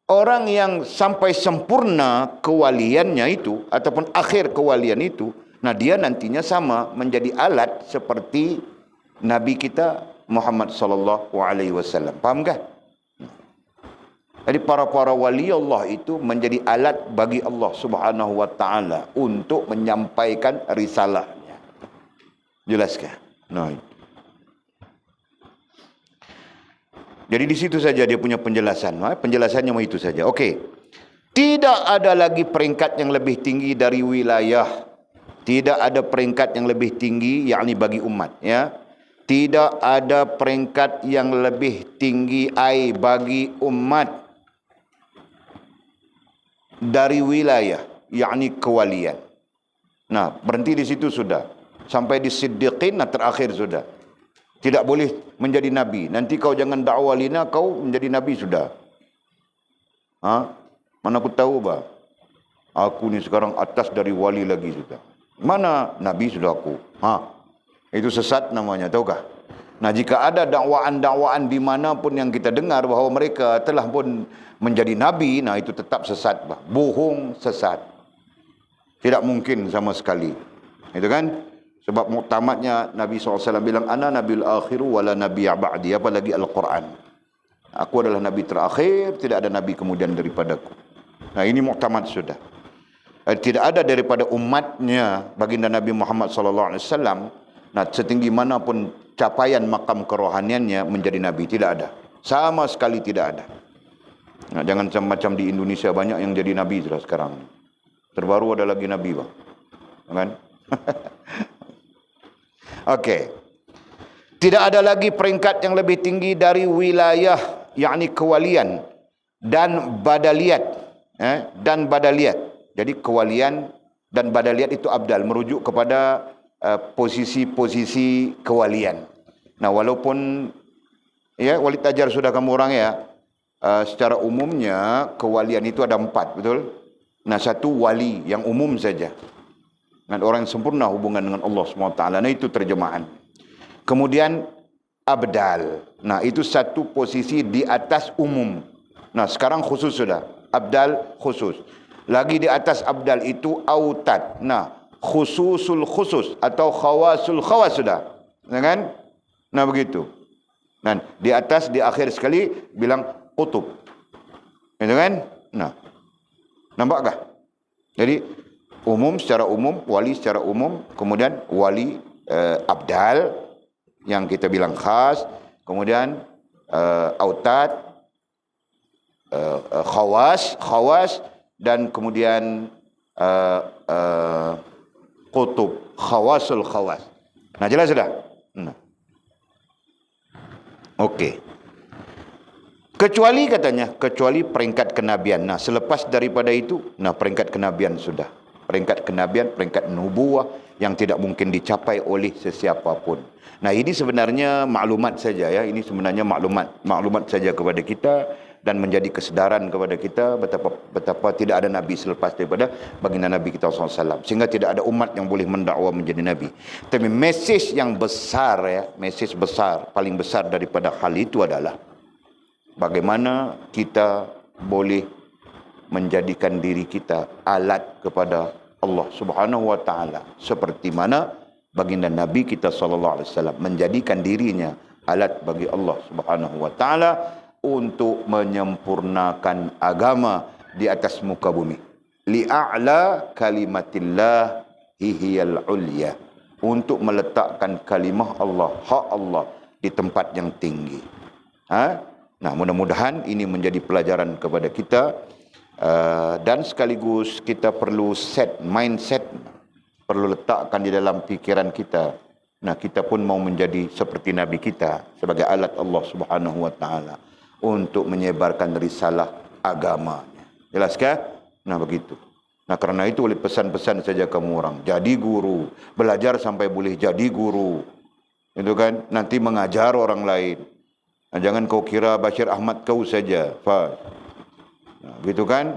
orang yang sampai sempurna kewaliannya itu ataupun akhir kewalian itu, nah dia nantinya sama menjadi alat seperti Nabi kita Muhammad sallallahu alaihi wasallam. Faham kan? Jadi para wali Allah itu menjadi alat bagi Allah Subhanahu wa taala untuk menyampaikan risalahnya. Jelaskan? Nah. Jadi di situ saja dia punya penjelasan. Penjelasannya itu saja. Okey. Tidak ada lagi peringkat yang lebih tinggi dari wilayah. Tidak ada peringkat yang lebih tinggi yakni bagi umat, ya. Tidak ada peringkat yang lebih tinggi bagi umat dari wilayah yakni kewalian. Nah, berhenti di situ sudah. Sampai di siddiqin, nah terakhir sudah. Tidak boleh menjadi nabi. Nanti kau jangan dakwah lina, kau menjadi nabi sudah. Mana aku tahu bah. Aku ni sekarang atas dari wali lagi sudah. Mana nabi sudah aku. Itu sesat namanya, tahukah? Nah, jika ada dakwaan-dakwaan di mana pun yang kita dengar bahawa mereka telah pun menjadi nabi, nah itu tetap sesat bah. Bohong, sesat. Tidak mungkin sama sekali. Itu kan? Sebab muktamadnya Nabi SAW bilang, Ana nabiul akhiru wala nabiya ba'di. Apalagi Al-Quran. Aku adalah nabi terakhir, tidak ada nabi kemudian daripadaku. Nah, ini muktamad sudah. Tidak ada daripada umatnya baginda Nabi Muhammad SAW. Nah, setinggi manapun capaian makam kerohaniannya menjadi nabi, tidak ada. Sama sekali tidak ada. Nah, jangan macam di Indonesia banyak yang jadi nabi sudah sekarang. Terbaru ada lagi nabi, bang. Kan? Okey. Tidak ada lagi peringkat yang lebih tinggi dari wilayah yakni kewalian dan badaliyat, dan badaliyat. Jadi kewalian dan badaliyat itu abdal, merujuk kepada posisi-posisi kewalian. Nah, walaupun ya wali tajar sudah kamu orang ya, secara umumnya kewalian itu ada 4, betul? Nah, satu wali yang umum saja. Dengan orang yang sempurna hubungan dengan Allah SWT. Nah, itu terjemahan. Kemudian abdal. Nah, itu satu posisi di atas umum. Nah, sekarang khusus sudah. Abdal khusus. Lagi di atas abdal itu autad. Nah, khususul khusus atau khawasul khawas sudah. Nah, kan? Nah, begitu. Dan di atas, di akhir sekali bilang qutub. Itu kan? Nah. Nampakkah? Jadi umum secara umum, wali secara umum, kemudian wali abdal yang kita bilang khas, kemudian autad, khawas dan kemudian qutub, khawasul khawas. Nah, jelas sudah? Nah. Okey. Kecuali katanya, kecuali peringkat kenabian. Nah, selepas daripada itu, nah peringkat kenabian sudah. Peringkat kenabian, peringkat nubuah yang tidak mungkin dicapai oleh sesiapa pun. Nah, ini sebenarnya maklumat saja ya. Ini sebenarnya maklumat saja kepada kita dan menjadi kesedaran kepada kita betapa tidak ada nabi selepas daripada baginda Nabi kita SAW. Sehingga tidak ada umat yang boleh mendakwa menjadi nabi. Tapi mesej yang besar ya, mesej besar, paling besar daripada hal itu adalah bagaimana kita boleh menjadikan diri kita alat kepada Allah Subhanahu wa taala, seperti mana baginda Nabi kita sallallahu alaihi wasallam menjadikan dirinya alat bagi Allah Subhanahu wa taala untuk menyempurnakan agama di atas muka bumi. li'a'la kalimatillah hiyal ulya, untuk meletakkan kalimah Allah, hak Allah di tempat yang tinggi. Nah, mudah-mudahan ini menjadi pelajaran kepada kita, dan sekaligus kita perlu set mindset, perlu letakkan di dalam fikiran kita. Nah, kita pun mau menjadi seperti Nabi kita sebagai alat Allah Subhanahu wa taala untuk menyebarkan risalah agamanya. Jelas kan? Nah, begitu. Nah, karena itu oleh pesan-pesan saja kamu orang, jadi guru, belajar sampai boleh jadi guru. Itu kan, nanti mengajar orang lain. Nah, jangan kau kira Bashir Ahmad kau saja, Faz. Nah, gitu kan?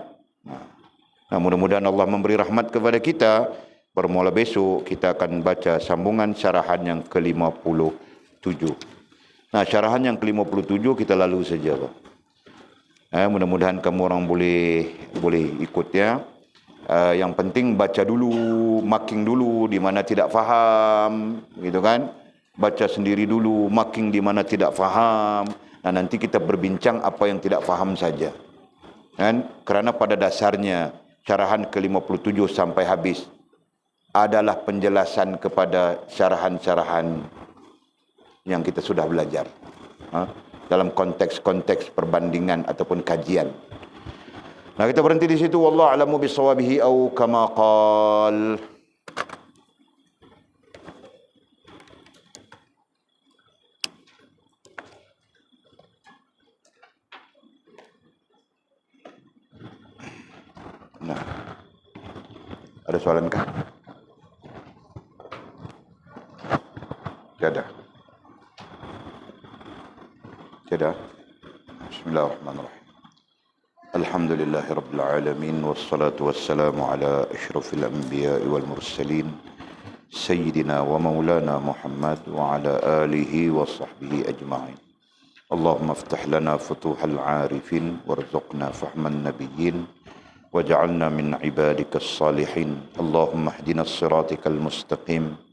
Nah, mudah-mudahan Allah memberi rahmat kepada kita. Bermula besok kita akan baca sambungan syarahan yang ke-57. Nah, syarahan yang ke-57 kita lalu saja, Pak. Mudah-mudahan kamu orang boleh ikut ya. Yang penting baca dulu, marking dulu di mana tidak faham, gitu kan? Baca sendiri dulu, marking di mana tidak faham. Nah, nanti kita berbincang apa yang tidak faham saja. Kan? Kerana pada dasarnya syarahan ke-57 sampai habis adalah penjelasan kepada syarahan-syarahan yang kita sudah belajar dalam konteks-konteks perbandingan ataupun kajian. Nah, kita berhenti di situ. Wallahu a'lamu bishawabihi au kama qal. Nah, ada soalan kah? Tiada. Bismillahirrahmanirrahim. Alhamdulillahi rabbil alamin, wassalatu wassalamu ala asyrafil anbiya'i wal mursalin, sayyidina wa maulana Muhammad wa ala alihi wa sahbihi ajma'in. Allahumma aftah lana futuhal arifin warzuqna fahman nabiyyin waj'alna min ibadikas salihin. Allahumma ihdina as-siratikal mustaqim,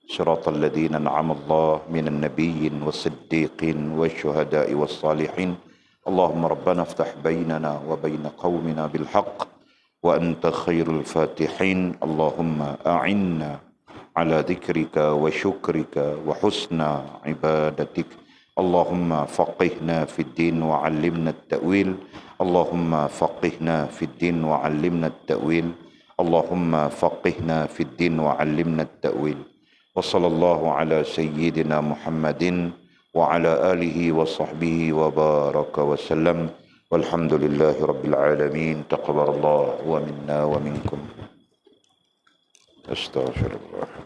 صراط الذين أنعم الله من النبيين والصديقين والشهداء والصالحين. اللهم ربنا افتح بيننا وبين قومنا بالحق وأنت خير الفاتحين. اللهم أعنا على ذكرك وشكرك وحسن عبادتك. اللهم فقهنا في الدين وعلمنا التأويل. اللهم فقهنا في الدين وعلمنا التأويل. اللهم فقهنا في الدين وعلمنا التأويل. وصلى الله على سيدنا محمد وعلى آله وصحبه وبارك وسلم والحمد لله رب العالمين. تقبل الله ومنا ومنكم. أستغفر الله.